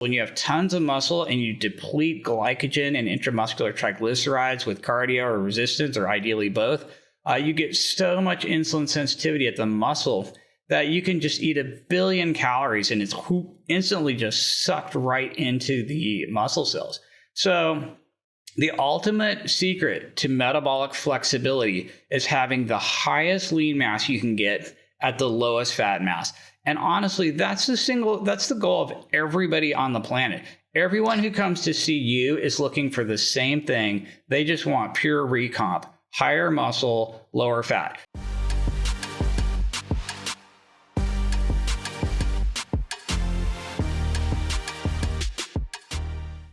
When you have tons of muscle and you deplete glycogen and intramuscular triglycerides with cardio or resistance, or ideally both, you get so much insulin sensitivity at the muscle that you can just eat 1 billion calories and it's instantly just sucked right into the muscle cells. So the ultimate secret to metabolic flexibility is having the highest lean mass you can get at the lowest fat mass. And honestly, that's the goal of everybody on the planet. Everyone who comes to see you is looking for the same thing. They just want pure recomp, higher muscle, lower fat.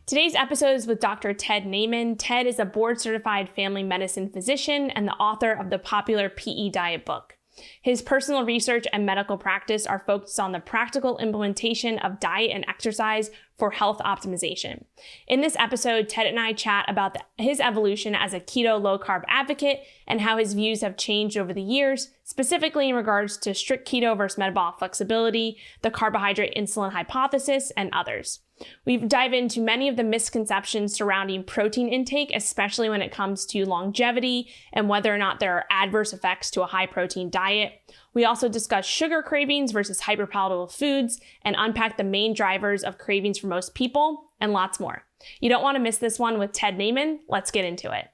Today's episode is with Dr. Ted Naiman. Ted is a board-certified family medicine physician and the author of the popular PE Diet book. His personal research and medical practice are focused on the practical implementation of diet and exercise for health optimization. In this episode, Ted and I chat about his evolution as a keto low-carb advocate and how his views have changed over the years, specifically in regards to strict keto versus metabolic flexibility, the carbohydrate insulin hypothesis, and others. We dive into many of the misconceptions surrounding protein intake, especially when it comes to longevity and whether or not there are adverse effects to a high protein diet. We also discuss sugar cravings versus hyperpalatable foods and unpack the main drivers of cravings for most people and lots more. You don't want to miss this one with Ted Naiman. Let's get into it.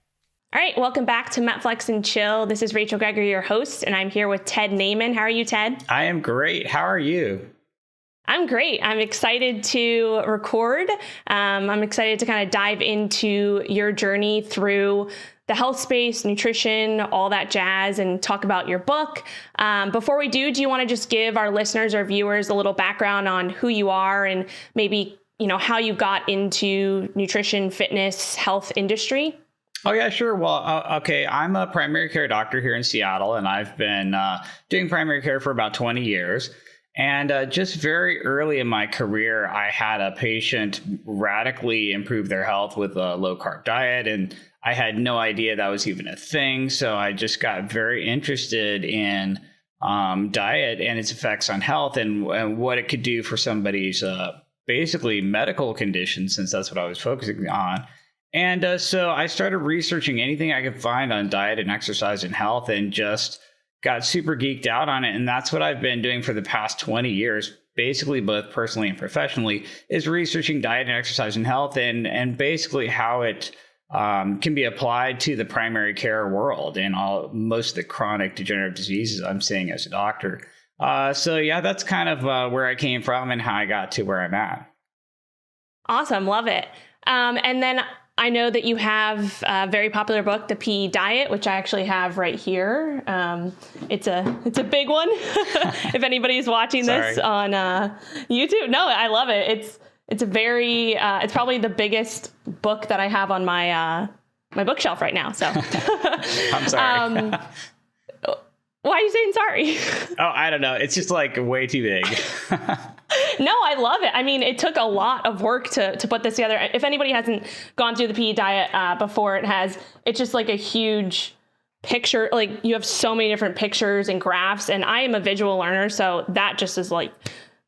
All right, welcome back to MetFlex and Chill. This is Rachel Gregory, your host, and I'm here with Ted Naiman. How are you, Ted? I am great. How are you? I'm great. I'm excited to record. I'm excited to kind of dive into your journey through the health space, nutrition, all that jazz, and talk about your book. Before we do you want to just give our listeners or viewers a little background on who you are and maybe, how you got into nutrition, fitness, health industry? Oh, yeah, sure. Well, okay. I'm a primary care doctor here in Seattle, and I've been doing primary care for about 20 years. And just very early in my career, I had a patient radically improve their health with a low-carb diet, and I had no idea that was even a thing. So I just got very interested in diet and its effects on health and what it could do for somebody's basically medical condition, since that's what I was focusing on. And so I started researching anything I could find on diet and exercise and health and just got super geeked out on it. And that's what I've been doing for the past 20 years, basically both personally and professionally, is researching diet and exercise and health and basically how it can be applied to the primary care world and most of the chronic degenerative diseases I'm seeing as a doctor. So yeah, that's kind of where I came from and how I got to where I'm at. Awesome. Love it. And then I know that you have a very popular book, The PE Diet, which I actually have right here. It's a big one. If anybody's watching this on YouTube, no, I love it. It's a very it's probably the biggest book that I have on my my bookshelf right now. So I'm sorry. Why are you saying sorry? Oh, I don't know. It's just like way too big. No, I love it. I mean, it took a lot of work to put this together. If anybody hasn't gone through the PE Diet before, it's just like a huge picture. Like you have so many different pictures and graphs, and I am a visual learner, so that just is like,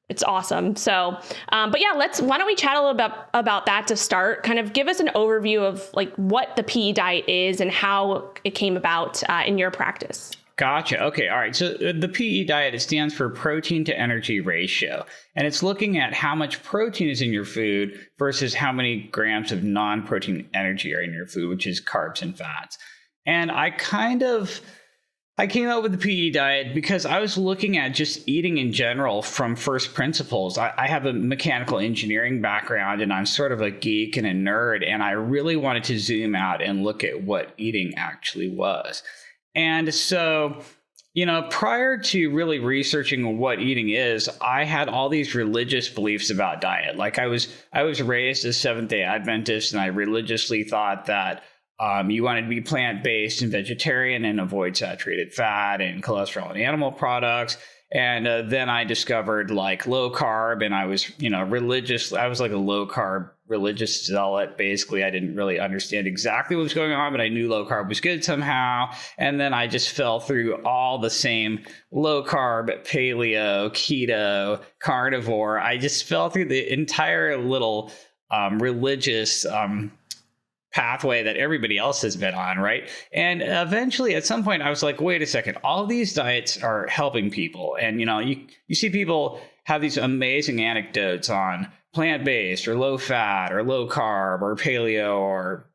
it's awesome. So, but yeah, why don't we chat a little bit about that to start? Kind of give us an overview of like what the PE Diet is and how it came about in your practice. Gotcha. Okay. All right. So the PE diet, it stands for protein to energy ratio. And it's looking at how much protein is in your food versus how many grams of non-protein energy are in your food, which is carbs and fats. And I came up with the PE diet because I was looking at just eating in general from first principles. I have a mechanical engineering background and I'm sort of a geek and a nerd. And I really wanted to zoom out and look at what eating actually was. And so, prior to really researching what eating is, I had all these religious beliefs about diet. Like I was raised as Seventh-day Adventist, and I religiously thought that you wanted to be plant-based and vegetarian and avoid saturated fat and cholesterol and animal products. And then I discovered like low carb, and I was, religious. I was like a low carb religious zealot. Basically, I didn't really understand exactly what was going on, but I knew low carb was good somehow. And then I just fell through all the same low carb, paleo, keto, carnivore. I just fell through the entire little religious pathway that everybody else has been on, right? And eventually at some point I was like, wait a second, all these diets are helping people. And you see people have these amazing anecdotes on plant-based or low fat or low carb or paleo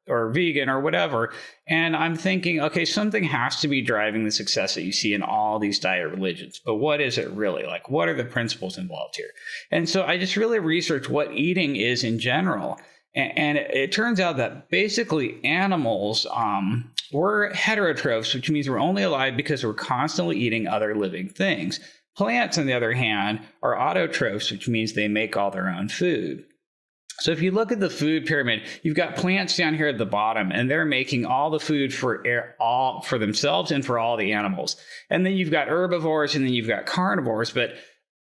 or vegan or whatever. And I'm thinking, okay, something has to be driving the success that you see in all these diet religions. But what is it really? Like, what are the principles involved here? And so I just really researched what eating is in general. And it turns out that basically animals were heterotrophs, which means we're only alive because we're constantly eating other living things. Plants, on the other hand, are autotrophs, which means they make all their own food. So if you look at the food pyramid, you've got plants down here at the bottom, and they're making all the food for themselves and for all the animals. And then you've got herbivores, and then you've got carnivores, but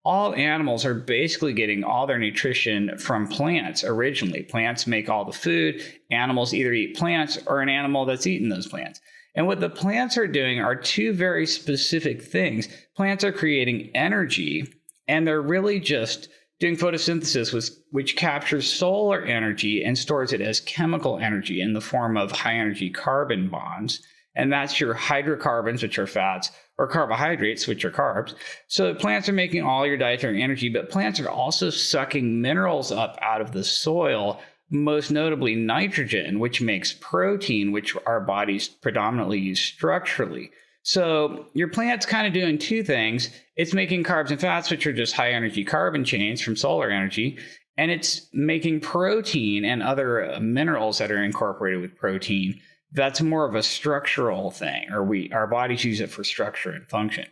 all animals are basically getting all their nutrition from plants originally. Plants make all the food. Animals either eat plants or an animal that's eaten those plants. And what the plants are doing are two very specific things. Plants are creating energy, and they're really just doing photosynthesis, which captures solar energy and stores it as chemical energy in the form of high-energy carbon bonds. And that's your hydrocarbons, which are fats, or carbohydrates, which are carbs. So plants are making all your dietary energy, but plants are also sucking minerals up out of the soil, most notably nitrogen, which makes protein, which our bodies predominantly use structurally. So your plant's kind of doing two things. It's making carbs and fats, which are just high energy carbon chains from solar energy, and it's making protein and other minerals that are incorporated with protein. That's more of a structural thing, or our bodies use it for structure and function.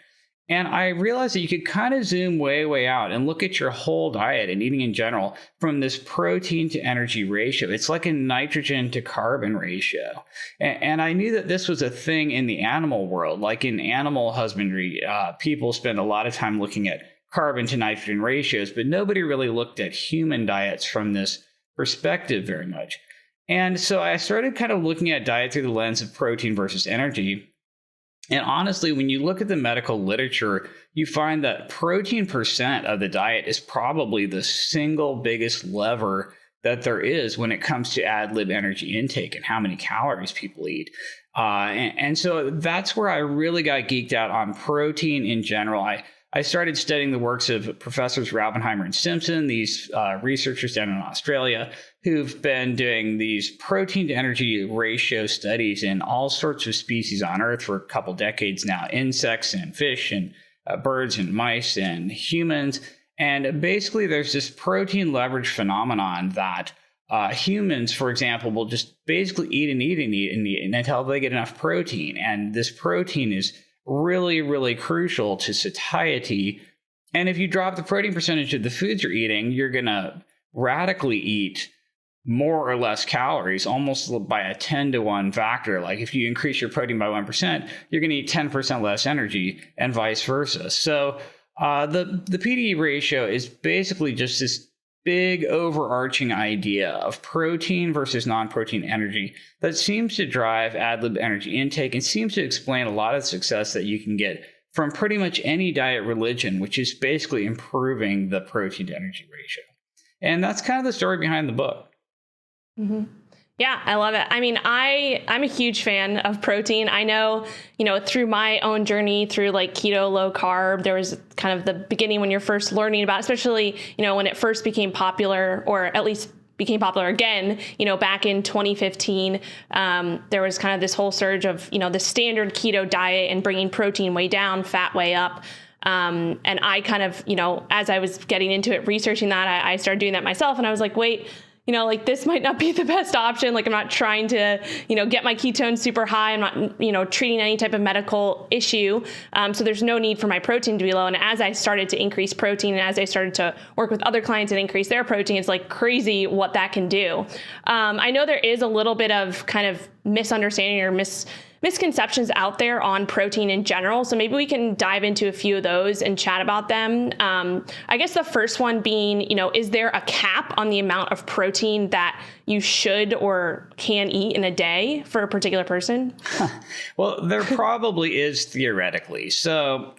And I realized that you could kind of zoom way, way out and look at your whole diet and eating in general from this protein to energy ratio. It's like a nitrogen to carbon ratio. And I knew that this was a thing in the animal world. Like in animal husbandry, people spend a lot of time looking at carbon to nitrogen ratios, but nobody really looked at human diets from this perspective very much. And so I started kind of looking at diet through the lens of protein versus energy. And honestly, when you look at the medical literature, you find that protein percent of the diet is probably the single biggest lever that there is when it comes to ad lib energy intake and how many calories people eat. And so that's where I really got geeked out on protein in general. I started studying the works of Professors Raubenheimer and Simpson, these researchers down in Australia, who've been doing these protein to energy ratio studies in all sorts of species on Earth for a couple decades now, insects and fish and birds and mice and humans. And basically there's this protein leverage phenomenon that humans, for example, will just basically eat and eat and eat and eat until they get enough protein. And this protein is really, really crucial to satiety. And if you drop the protein percentage of the foods you're eating, you're going to radically eat more or less calories, almost by a 10-to-1 factor. Like if you increase your protein by 1%, you're going to eat 10% less energy and vice versa. So the PD ratio is basically just this big overarching idea of protein versus non-protein energy that seems to drive ad lib energy intake and seems to explain a lot of the success that you can get from pretty much any diet religion, which is basically improving the protein to energy ratio. And that's kind of the story behind the book. Mm-hmm. Yeah, I love it. I mean, I'm a huge fan of protein. I know, through my own journey through like keto, low carb, there was kind of the beginning when you're first learning about, especially, when it first became popular, or at least became popular again, back in 2015, there was kind of this whole surge of, the standard keto diet and bringing protein way down, fat way up. And I kind of, as I was getting into it, researching that, I started doing that myself. And I was like, wait, this might not be the best option. Like I'm not trying to, get my ketones super high. I'm not, treating any type of medical issue. So there's no need for my protein to be low. And as I started to increase protein and as I started to work with other clients and increase their protein, it's like crazy what that can do. I know there is a little bit of kind of misunderstanding or misconceptions out there on protein in general. So maybe we can dive into a few of those and chat about them. I guess the first one being, is there a cap on the amount of protein that you should or can eat in a day for a particular person? Well, there probably is theoretically. So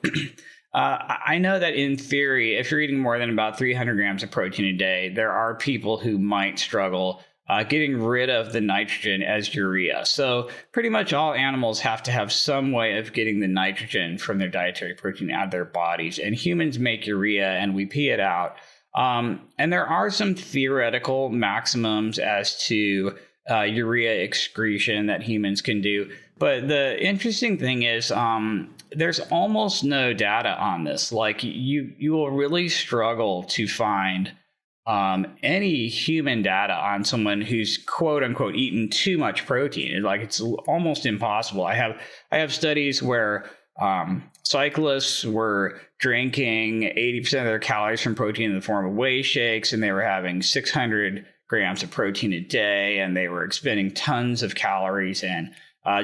I know that in theory, if you're eating more than about 300 grams of protein a day, there are people who might struggle getting rid of the nitrogen as urea. So pretty much all animals have to have some way of getting the nitrogen from their dietary protein out of their bodies. And humans make urea and we pee it out. And there are some theoretical maximums as to urea excretion that humans can do. But the interesting thing is there's almost no data on this. Like you will really struggle to find any human data on someone who's quote unquote eaten too much protein. Like it's almost impossible. I have studies where cyclists were drinking 80% of their calories from protein in the form of whey shakes, and they were having 600 grams of protein a day, and they were expending tons of calories. And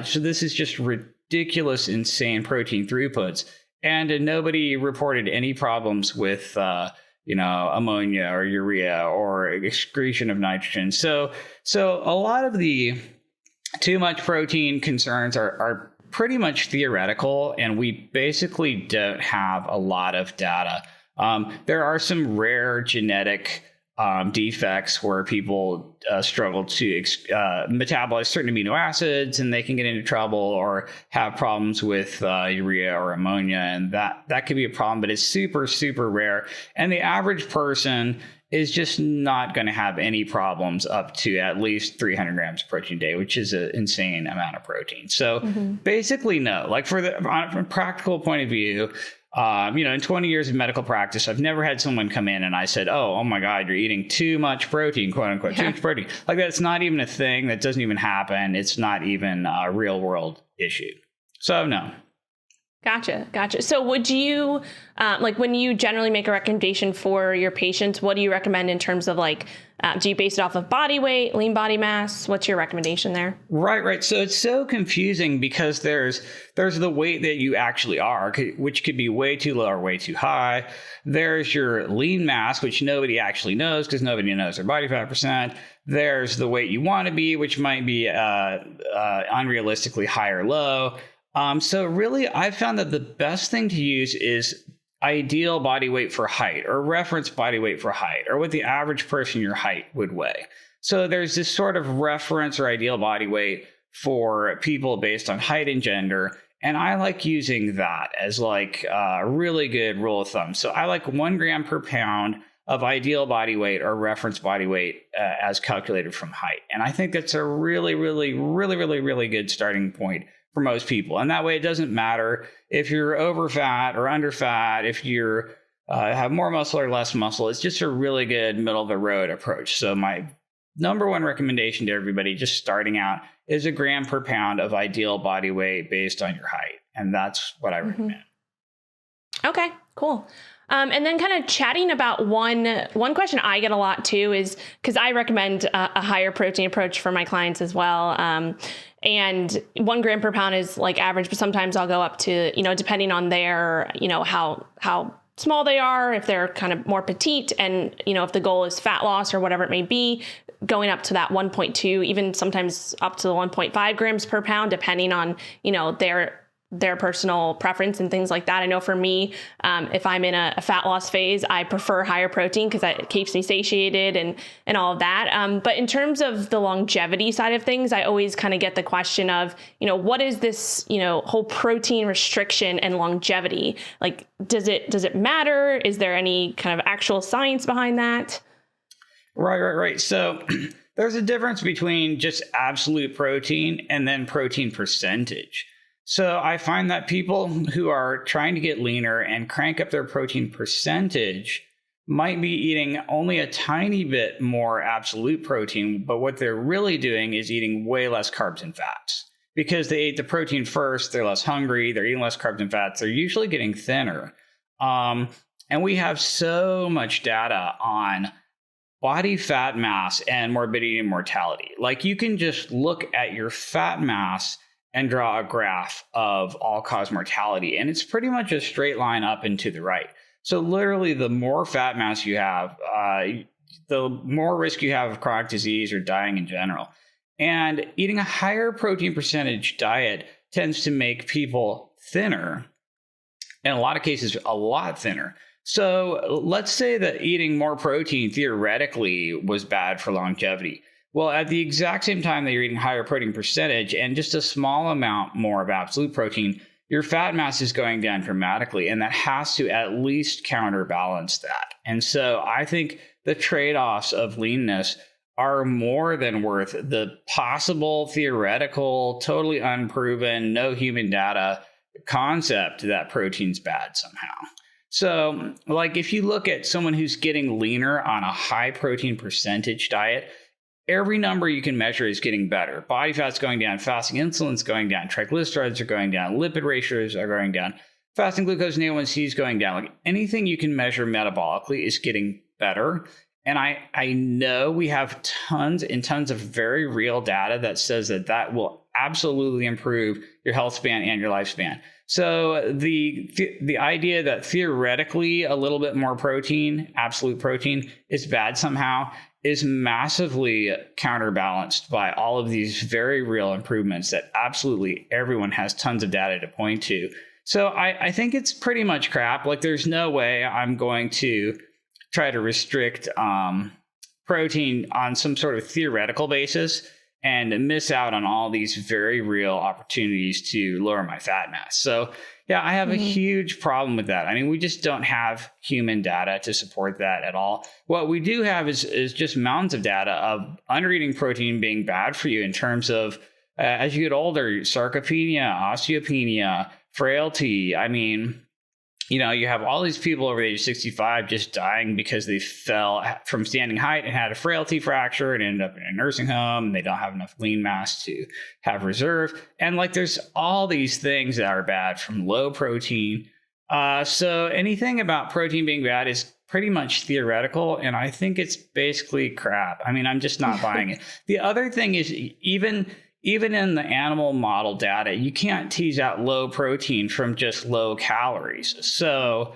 so this is just ridiculous, insane protein throughputs. And nobody reported any problems with ammonia or urea or excretion of nitrogen. So a lot of the too much protein concerns are pretty much theoretical, and we basically don't have a lot of data. There are some rare genetic defects where people struggle to metabolize certain amino acids, and they can get into trouble or have problems with urea or ammonia, and that could be a problem, but it's super, super rare. And the average person is just not going to have any problems up to at least 300 grams of protein a day, which is an insane amount of protein. So basically, no. Like from a practical point of view, in 20 years of medical practice, I've never had someone come in and I said, oh my God, you're eating too much protein, quote unquote, too much protein. Like that's not even a thing. That doesn't even happen. It's not even a real world issue. So no. Gotcha. So would you, when you generally make a recommendation for your patients, what do you recommend in terms of do you base it off of body weight, lean body mass? What's your recommendation there? Right. So it's so confusing because there's the weight that you actually are, which could be way too low or way too high. There's your lean mass, which nobody actually knows because nobody knows their body fat percent. There's the weight you want to be, which might be unrealistically high or low. So really, I've found that the best thing to use is ideal body weight for height, or reference body weight for height, or what the average person your height would weigh. So there's this sort of reference or ideal body weight for people based on height and gender. And I like using that as a really good rule of thumb. So I like 1 gram per pound of ideal body weight or reference body weight as calculated from height. And I think that's a really, really, really, really, really good starting point for most people. And that way it doesn't matter if you're over fat or under fat, if you're have more muscle or less muscle. It's just a really good middle of the road approach. So my number one recommendation to everybody just starting out is 1 gram per pound of ideal body weight based on your height. And that's what I recommend. Okay, cool. And then kind of chatting about one question I get a lot too is because I recommend a higher protein approach for my clients as well. And 1 gram per pound is average, but sometimes I'll go up to, depending on their, how small they are, if they're kind of more petite and, if the goal is fat loss or whatever it may be, going up to that 1.2, even sometimes up to the 1.5 grams per pound, depending on, their personal preference and things like that. I know for me, if I'm in a fat loss phase, I prefer higher protein because it keeps me satiated and all of that. But in terms of the longevity side of things, I always kind of get the question of, what is this, whole protein restriction and longevity? Does it matter? Is there any kind of actual science behind that? Right. So there's a difference between just absolute protein and then protein percentage. So I find that people who are trying to get leaner and crank up their protein percentage might be eating only a tiny bit more absolute protein, but what they're really doing is eating way less carbs and fats. Because they ate the protein first, they're less hungry, they're eating less carbs and fats, they're usually getting thinner. And we have so much data on body fat mass and morbidity and mortality. You can just look at your fat mass and draw a graph of all-cause mortality. And it's pretty much a straight line up and to the right. So literally, the more fat mass you have, the more risk you have of chronic disease or dying in general. And eating a higher protein percentage diet tends to make people thinner, in a lot of cases, a lot thinner. So let's say that eating more protein theoretically was bad for longevity. Well, at the exact same time that you're eating higher protein percentage and just a small amount more of absolute protein, your fat mass is going down dramatically, and that has to at least counterbalance that. And so I think the trade-offs of leanness are more than worth the possible, theoretical, totally unproven, no human data concept that protein's bad somehow. So, like, if you look at someone who's getting leaner on a high protein percentage diet, every number you can measure is getting better. Body fat's going down, fasting insulin's going down, triglycerides are going down, lipid ratios are going down, fasting glucose and A1C is going down. Like, anything you can measure metabolically is getting better. And I know we have tons and tons of very real data that says that will absolutely improve your health span and your lifespan. So the idea that theoretically a little bit more protein, absolute protein, is bad somehow is massively counterbalanced by all of these very real improvements that absolutely everyone has tons of data to point to. So I think it's pretty much crap. Like, there's no way I'm going to try to restrict protein on some sort of theoretical basis and miss out on all these very real opportunities to lower my fat mass. So yeah, I have a huge problem with that. I mean, we just don't have human data to support that at all. What we do have is just mountains of data of under-eating protein being bad for you in terms of, as you get older, sarcopenia, osteopenia, frailty. I mean, you know, you have all these people over the age of 65 just dying because they fell from standing height and had a frailty fracture and ended up in a nursing home, and they don't have enough lean mass to have reserve. And like, there's all these things that are bad from low protein. So anything about protein being bad is pretty much theoretical, and I think it's basically crap. I mean, I'm just not buying it. The other thing is, even in the animal model data, you can't tease out low protein from just low calories. So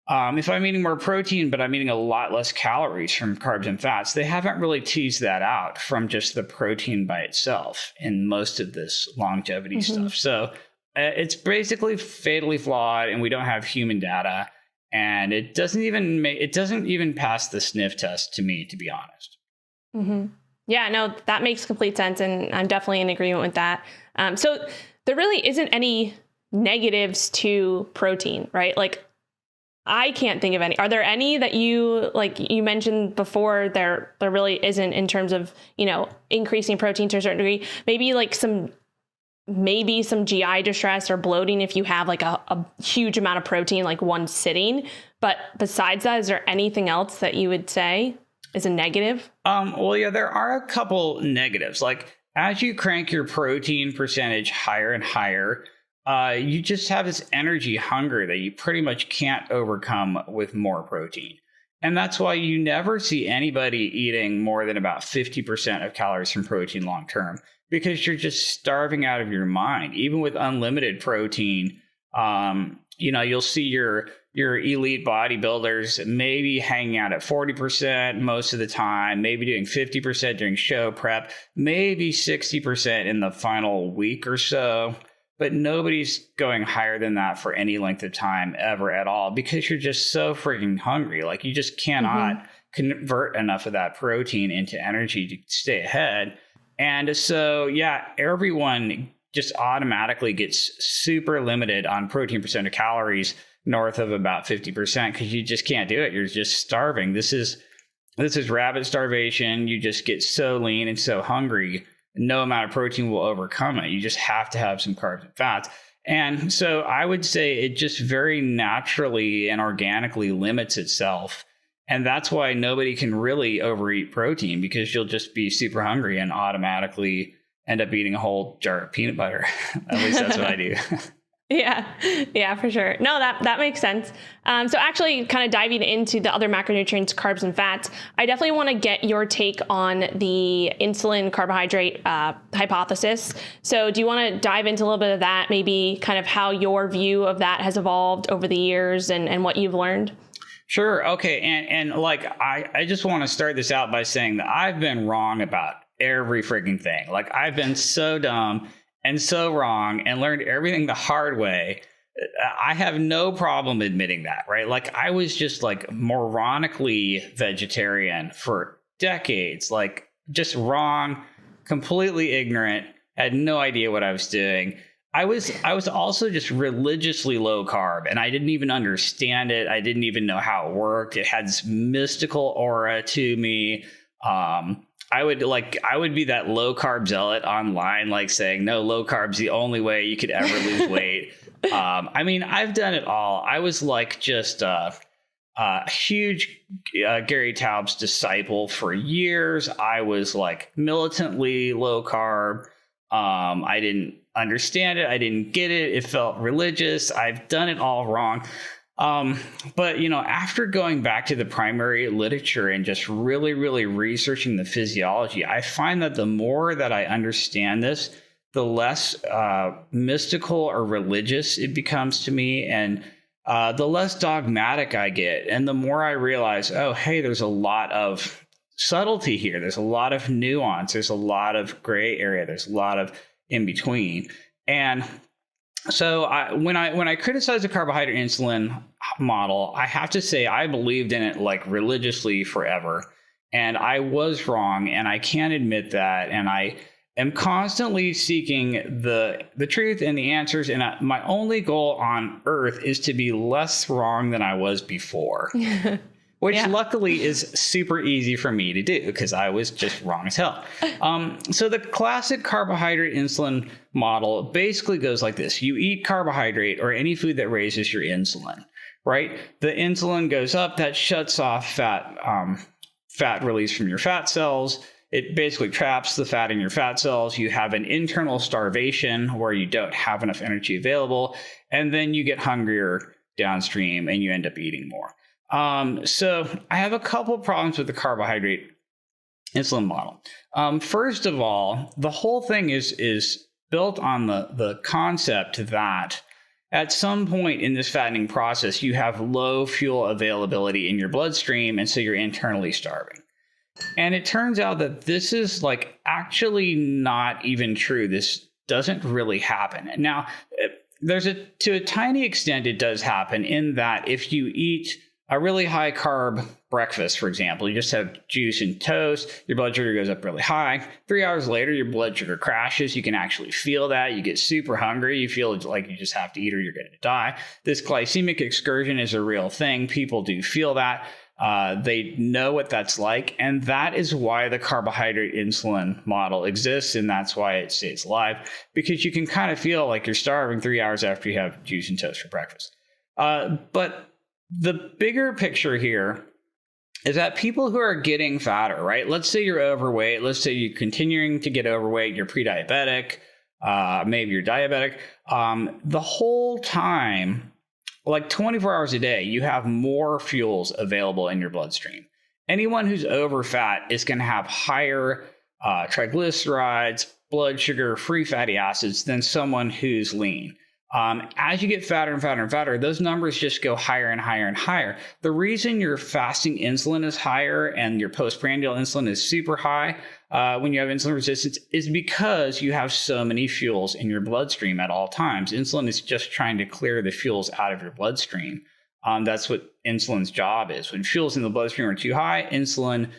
if I'm eating more protein, but I'm eating a lot less calories from carbs and fats, they haven't really teased that out from just the protein by itself in most of this longevity stuff. So it's basically fatally flawed, and we don't have human data. And it doesn't even pass the sniff test to me, to be honest. Yeah, no, that makes complete sense. And I'm definitely in agreement with that. So there really isn't any negatives to protein, right? Like, I can't think of any. Are there any that you mentioned before, there really isn't, in terms of, you know, increasing protein to a certain degree? Maybe some GI distress or bloating if you have like a huge amount of protein, like one sitting. But besides that, is there anything else that you would say is a negative? Well, yeah, there are a couple negatives. Like, as you crank your protein percentage higher and higher, you just have this energy hunger that you pretty much can't overcome with more protein. And that's why you never see anybody eating more than about 50% of calories from protein long term, because you're just starving out of your mind. Even with unlimited protein, you know, you'll see your elite bodybuilders maybe hanging out at 40% most of the time, maybe doing 50% during show prep, maybe 60% in the final week or so. But nobody's going higher than that for any length of time ever at all, because you're just so freaking hungry. Like, you just cannot convert enough of that protein into energy to stay ahead. And so, yeah, everyone just automatically gets super limited on protein percent of calories north of about 50%, because you just can't do it. You're just starving. This is rabbit starvation. You just get so lean and so hungry, no amount of protein will overcome it. You just have to have some carbs and fats. And so I would say it just very naturally and organically limits itself. And that's why nobody can really overeat protein, because you'll just be super hungry and automatically end up eating a whole jar of peanut butter. At least that's what I do. Yeah, for sure. No, that makes sense. So actually kind of diving into the other macronutrients, carbs and fats, I definitely want to get your take on the insulin carbohydrate hypothesis. So do you want to dive into a little bit of that, maybe kind of how your view of that has evolved over the years and what you've learned? Sure. Okay. And like, I just want to start this out by saying that I've been wrong about every freaking thing. Like, I've been so dumb and so wrong and learned everything the hard way. I have no problem admitting that, right? Like, I was just like moronically vegetarian for decades, like just wrong, completely ignorant, had no idea what I was doing. I was also just religiously low carb, and I didn't even understand it. I didn't even know how it worked. It had this mystical aura to me. I would be that low carb zealot online, like saying, no, low carb's the only way you could ever lose weight. I mean, I've done it all. I was like just a huge Gary Taubes disciple for years. I was like militantly low carb. I didn't understand it. I didn't get it. It felt religious. I've done it all wrong. But, after going back to the primary literature and just really, really researching the physiology, I find that the more that I understand this, the less mystical or religious it becomes to me, and the less dogmatic I get. And the more I realize, oh, hey, there's a lot of subtlety here. There's a lot of nuance. There's a lot of gray area. There's a lot of in between. And so when I criticize the carbohydrate insulin model, I have to say I believed in it like religiously forever. And I was wrong, and I can't admit that. And I am constantly seeking the truth and the answers. And my only goal on earth is to be less wrong than I was before. Which luckily is super easy for me to do because I was just wrong as hell. So the classic carbohydrate insulin model basically goes like this. You eat carbohydrate or any food that raises your insulin, right? The insulin goes up, that shuts off fat release from your fat cells. It basically traps the fat in your fat cells. You have an internal starvation where you don't have enough energy available, and then you get hungrier downstream and you end up eating more. So I have a couple problems with the carbohydrate insulin model. First of all, the whole thing is built on the concept that at some point in this fattening process, you have low fuel availability in your bloodstream, and so you're internally starving. And it turns out that this is like actually not even true. This doesn't really happen. Now, to a tiny extent, it does happen in that if you eat a really high carb breakfast, for example, you just have juice and toast, your blood sugar goes up really high. 3 hours later, your blood sugar crashes. You can actually feel that. You get super hungry. You feel like you just have to eat or you're going to die. This glycemic excursion is a real thing. People do feel that. They know what that's like. And that is why the carbohydrate insulin model exists. And that's why it stays alive, because you can kind of feel like you're starving 3 hours after you have juice and toast for breakfast. But the bigger picture here is that people who are getting fatter, right? Let's say you're overweight. Let's say you're continuing to get overweight. You're pre-diabetic. Maybe you're diabetic. The whole time, like 24 hours a day, you have more fuels available in your bloodstream. Anyone who's over fat is going to have higher triglycerides, blood sugar, free fatty acids than someone who's lean. As you get fatter and fatter and fatter, those numbers just go higher and higher and higher. The reason your fasting insulin is higher and your postprandial insulin is super high when you have insulin resistance is because you have so many fuels in your bloodstream at all times. Insulin is just trying to clear the fuels out of your bloodstream. That's what insulin's job is. When fuels in the bloodstream are too high, insulin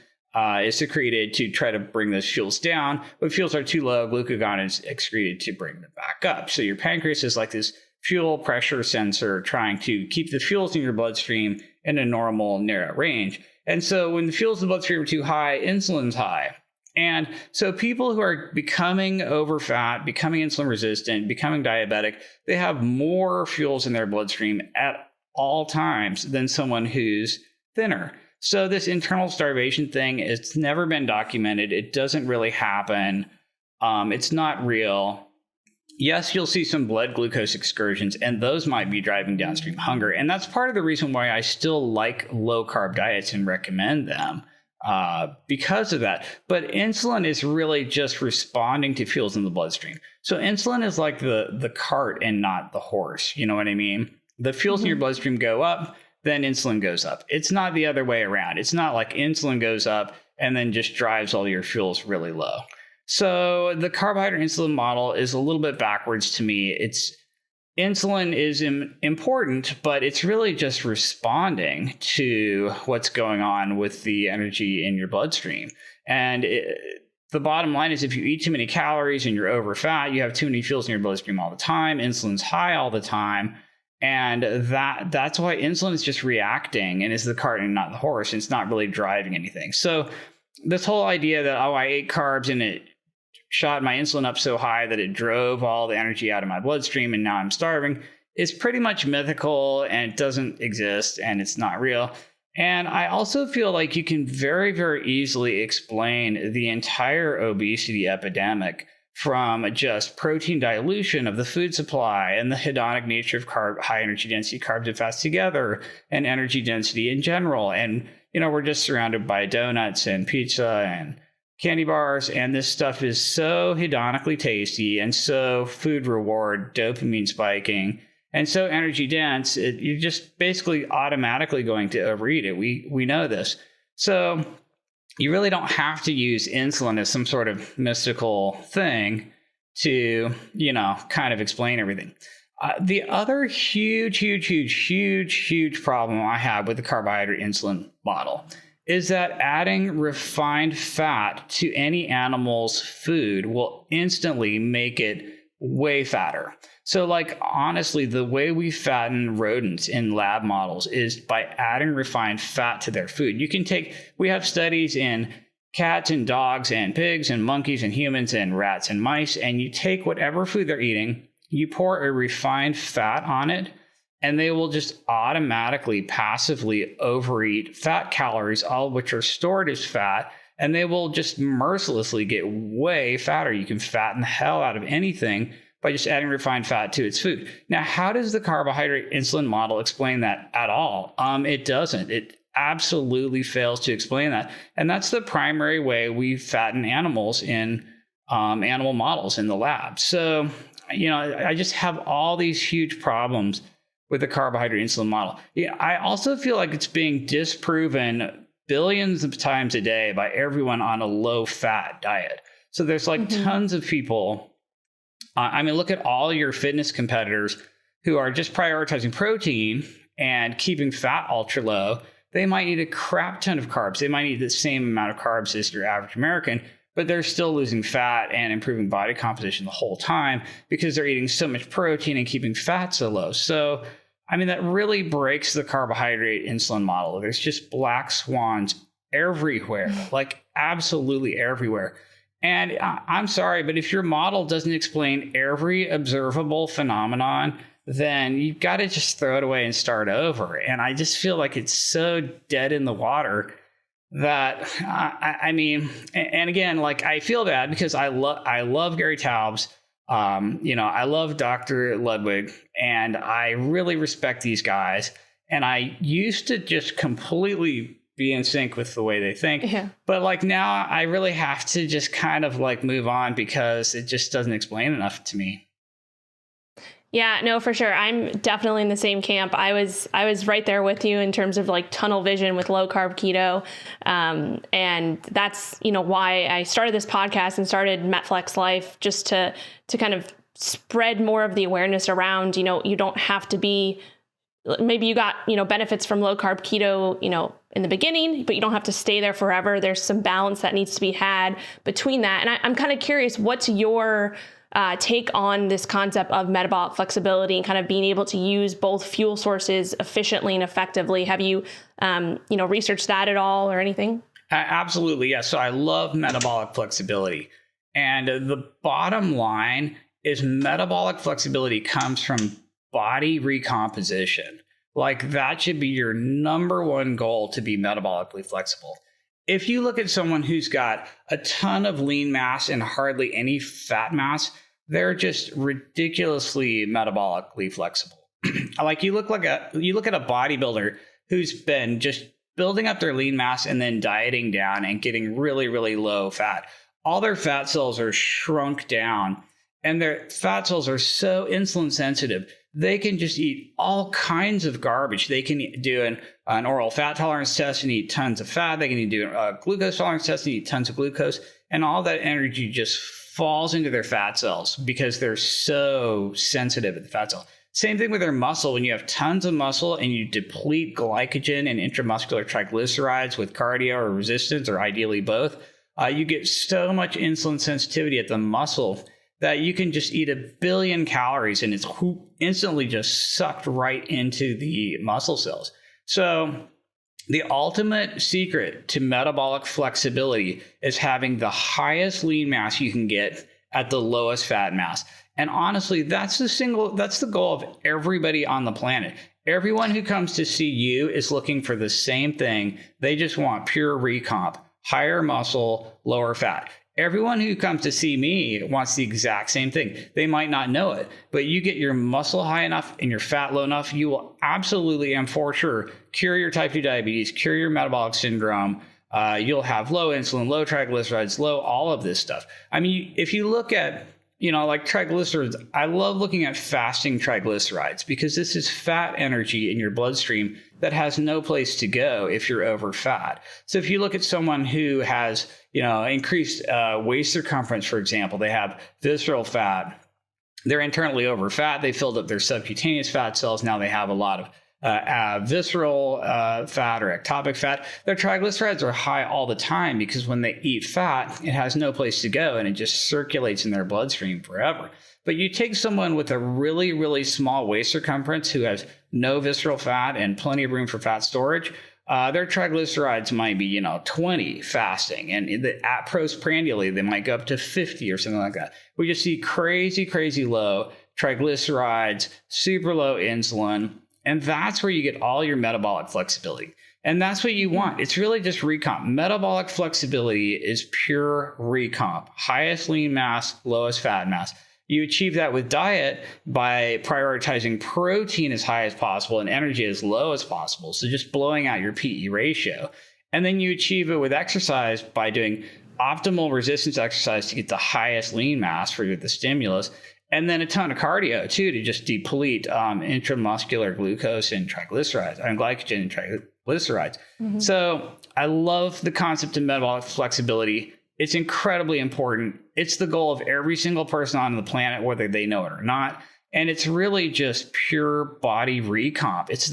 is secreted to try to bring those fuels down. When fuels are too low, glucagon is excreted to bring them back up. So your pancreas is like this fuel pressure sensor trying to keep the fuels in your bloodstream in a normal, narrow range. And so when the fuels in the bloodstream are too high, insulin's high. And so people who are becoming over fat, becoming insulin resistant, becoming diabetic, they have more fuels in their bloodstream at all times than someone who's thinner. So this internal starvation thing, it's never been documented. It doesn't really happen. It's not real. yes, you'll see some blood glucose excursions, and those might be driving downstream hunger. And that's part of the reason why I still like low carb diets and recommend them because of that. But insulin is really just responding to fuels in the bloodstream. So insulin is like the cart and not the horse. You know what I mean? The fuels in your bloodstream go up, then insulin goes up. It's not the other way around. It's not like insulin goes up and then just drives all your fuels really low. So the carbohydrate insulin model is a little bit backwards to me. Insulin is important, but it's really just responding to what's going on with the energy in your bloodstream. And the bottom line is if you eat too many calories and you're over fat, you have too many fuels in your bloodstream all the time. Insulin's high all the time. And that's why insulin is just reacting and is the cart and not the horse. It's not really driving anything. So this whole idea that, I ate carbs and it shot my insulin up so high that it drove all the energy out of my bloodstream and now I'm starving is pretty much mythical and it doesn't exist and it's not real. And I also feel like you can very, very easily explain the entire obesity epidemic from just protein dilution of the food supply and the hedonic nature of high energy density carbs and fats together and energy density in general. And, we're just surrounded by donuts and pizza and candy bars, and this stuff is so hedonically tasty and so food reward, dopamine spiking, and so energy dense, you're just basically automatically going to overeat it. We know this. So you really don't have to use insulin as some sort of mystical thing to, kind of explain everything. The other huge problem I have with the carbohydrate insulin model is that adding refined fat to any animal's food will instantly make it way fatter. So honestly, the way we fatten rodents in lab models is by adding refined fat to their food. We have studies in cats and dogs and pigs and monkeys and humans and rats and mice, and you take whatever food they're eating, you pour a refined fat on it, and they will just automatically, passively overeat fat calories, all of which are stored as fat, and they will just mercilessly get way fatter. You can fatten the hell out of anything by just adding refined fat to its food. Now, how does the carbohydrate insulin model explain that at all? It doesn't. It absolutely fails to explain that. And that's the primary way we fatten animals in animal models in the lab. So, I just have all these huge problems with the carbohydrate insulin model. I also feel like it's being disproven billions of times a day by everyone on a low-fat diet. So there's tons of people. Look at all your fitness competitors who are just prioritizing protein and keeping fat ultra low. They might eat a crap ton of carbs. They might eat the same amount of carbs as your average American, but they're still losing fat and improving body composition the whole time because they're eating so much protein and keeping fat so low. So, that really breaks the carbohydrate insulin model. There's just black swans everywhere, absolutely everywhere. And I'm sorry, but if your model doesn't explain every observable phenomenon, then you've got to just throw it away and start over. And I just feel like it's so dead in the water that, and again, I feel bad because I love Gary Taubes. I love Dr. Ludwig, and I really respect these guys. And I used to just completely be in sync with the way they think. Yeah. But now I really have to just kind of move on because it just doesn't explain enough to me. Yeah, no, for sure. I'm definitely in the same camp. I was right there with you in terms of tunnel vision with low carb keto. And that's, why I started this podcast and started MetFlex Life, just to kind of spread more of the awareness around, you don't have to be, maybe you got, benefits from low carb keto, in the beginning, but you don't have to stay there forever. There's some balance that needs to be had between that. And I'm kind of curious, what's your take on this concept of metabolic flexibility and kind of being able to use both fuel sources efficiently and effectively? Have you, researched that at all or anything? Absolutely. Yeah. So I love metabolic flexibility. And the bottom line is metabolic flexibility comes from body recomposition. That should be your number one goal, to be metabolically flexible. If you look at someone who's got a ton of lean mass and hardly any fat mass, they're just ridiculously metabolically flexible. Like you look at a bodybuilder who's been just building up their lean mass and then dieting down and getting really, really low fat. All their fat cells are shrunk down, and their fat cells are so insulin sensitive. They can just eat all kinds of garbage. They can do an oral fat tolerance test and eat tons of fat. They can do a glucose tolerance test and eat tons of glucose. And all that energy just falls into their fat cells because they're so sensitive at the fat cell. Same thing with their muscle. When you have tons of muscle and you deplete glycogen and intramuscular triglycerides with cardio or resistance, or ideally both, you get so much insulin sensitivity at the muscle that you can just eat 1 billion calories and it's instantly just sucked right into the muscle cells. So the ultimate secret to metabolic flexibility is having the highest lean mass you can get at the lowest fat mass. And honestly, that's the goal of everybody on the planet. Everyone who comes to see you is looking for the same thing. They just want pure recomp, higher muscle, lower fat. Everyone who comes to see me wants the exact same thing. They might not know it, but you get your muscle high enough and your fat low enough, you will absolutely and for sure cure your type 2 diabetes, cure your metabolic syndrome. You'll have low insulin, low triglycerides, low all of this stuff. I mean, if you look at, like triglycerides, I love looking at fasting triglycerides because this is fat energy in your bloodstream that has no place to go if you're over fat. So if you look at someone who has, increased waist circumference, for example, they have visceral fat, they're internally over fat, they filled up their subcutaneous fat cells, now they have a lot of visceral fat or ectopic fat. Their triglycerides are high all the time because when they eat fat, it has no place to go and it just circulates in their bloodstream forever. But you take someone with a really, really small waist circumference who has no visceral fat and plenty of room for fat storage, their triglycerides might be, 20 fasting, and at postprandially, they might go up to 50 or something like that. We just see crazy, crazy low triglycerides, super low insulin. And that's where you get all your metabolic flexibility. And that's what you want. It's really just recomp. Metabolic flexibility is pure recomp. Highest lean mass, lowest fat mass. You achieve that with diet by prioritizing protein as high as possible and energy as low as possible. So just blowing out your PE ratio. And then you achieve it with exercise by doing optimal resistance exercise to get the highest lean mass for the stimulus. And then a ton of cardio too to just deplete intramuscular glucose and triglycerides, glycogen and triglycerides. Mm-hmm. So I love the concept of metabolic flexibility. It's incredibly important. It's the goal of every single person on the planet, whether they know it or not. And it's really just pure body recomp. It's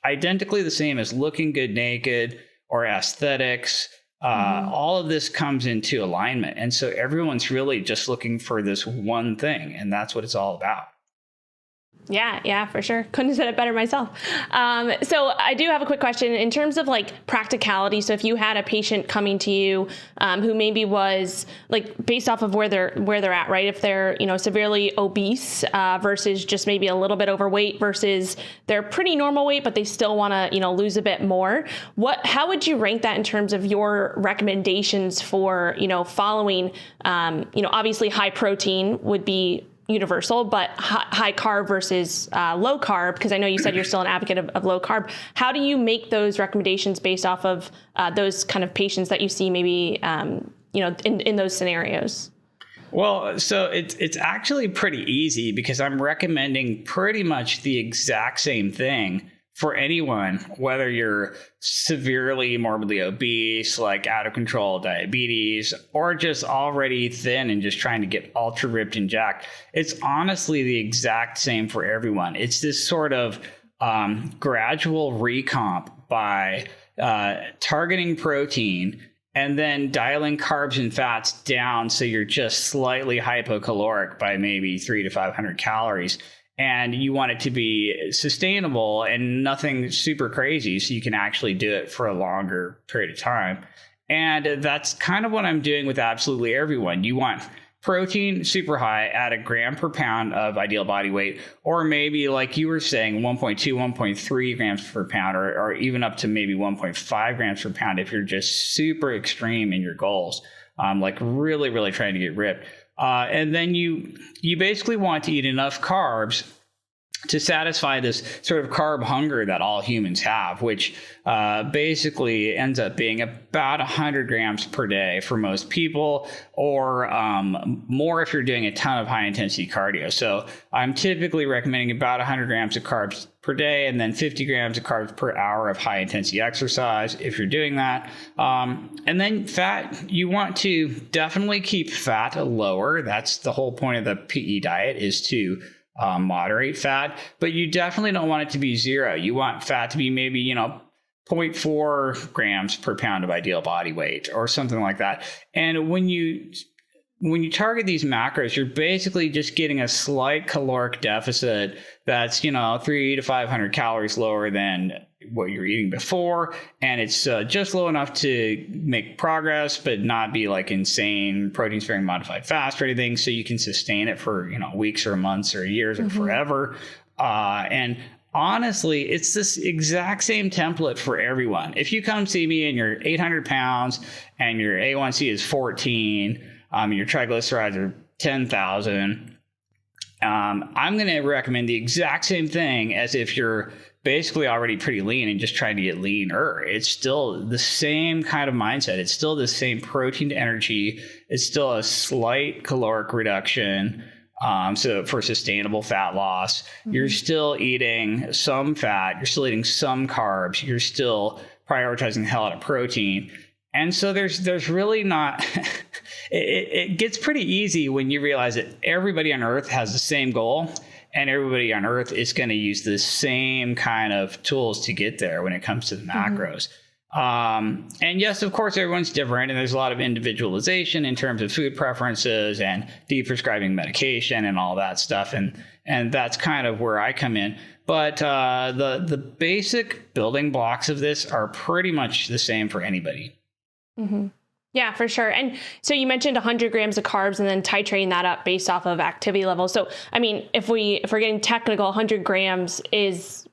identically the same as looking good naked or aesthetics. All of this comes into alignment. And so everyone's really just looking for this one thing. And that's what it's all about. Yeah, for sure. Couldn't have said it better myself. So I do have a quick question in terms of practicality. So if you had a patient coming to you who maybe was based off of where they're at, right? If they're severely obese versus just maybe a little bit overweight versus they're pretty normal weight, but they still want to lose a bit more. How would you rank that in terms of your recommendations for following? Obviously high protein would be universal, but high carb versus low carb, because I know you said you're still an advocate of low carb. How do you make those recommendations based off of those kind of patients that you see maybe, in those scenarios? Well, so it's actually pretty easy because I'm recommending pretty much the exact same thing for anyone, whether you're severely morbidly obese, like out of control diabetes, or just already thin and just trying to get ultra ripped and jacked. It's honestly the exact same for everyone. It's this sort of gradual recomp by targeting protein and then dialing carbs and fats down so you're just slightly hypocaloric by maybe 300 to 500 calories. And you want it to be sustainable and nothing super crazy, so you can actually do it for a longer period of time. And that's kind of what I'm doing with absolutely everyone. You want protein super high at a gram per pound of ideal body weight, or maybe like you were saying, 1.2, 1.3 grams per pound, or even up to maybe 1.5 grams per pound if you're just super extreme in your goals, like really, really trying to get ripped. And then you basically want to eat enough carbs to satisfy this sort of carb hunger that all humans have, which basically ends up being about 100 grams per day for most people, or more if you're doing a ton of high intensity cardio. So I'm typically recommending about 100 grams of carbs per day, and then 50 grams of carbs per hour of high intensity exercise if you're doing that. And then fat, you want to definitely keep fat lower. That's the whole point of the PE diet, is to moderate fat, but you definitely don't want it to be zero. You want fat to be maybe, 0.4 grams per pound of ideal body weight or something like that. And when you target these macros, you're basically just getting a slight caloric deficit that's, 300 to 500 calories lower than what you're eating before. And it's just low enough to make progress, but not be like insane protein sparing modified fast or anything. So you can sustain it for, weeks or months or years or forever. And honestly, it's this exact same template for everyone. If you come see me and you're 800 pounds and your A1C is 14, your triglycerides are 10,000, I'm going to recommend the exact same thing as if you're basically already pretty lean and just trying to get leaner. It's still the same kind of mindset. It's still the same protein to energy. It's still a slight caloric reduction. So for sustainable fat loss, you're still eating some fat. You're still eating some carbs. You're still prioritizing the hell out of protein. And so there's really not, it gets pretty easy when you realize that everybody on earth has the same goal, and everybody on earth is going to use the same kind of tools to get there when it comes to the macros. And yes, of course, everyone's different, and there's a lot of individualization in terms of food preferences and de-prescribing medication and all that stuff. And that's kind of where I come in. But the basic building blocks of this are pretty much the same for anybody. Mm-hmm. Yeah, for sure. And so you mentioned 100 grams of carbs and then titrating that up based off of activity level. So, I mean, if we're getting technical, 100 grams is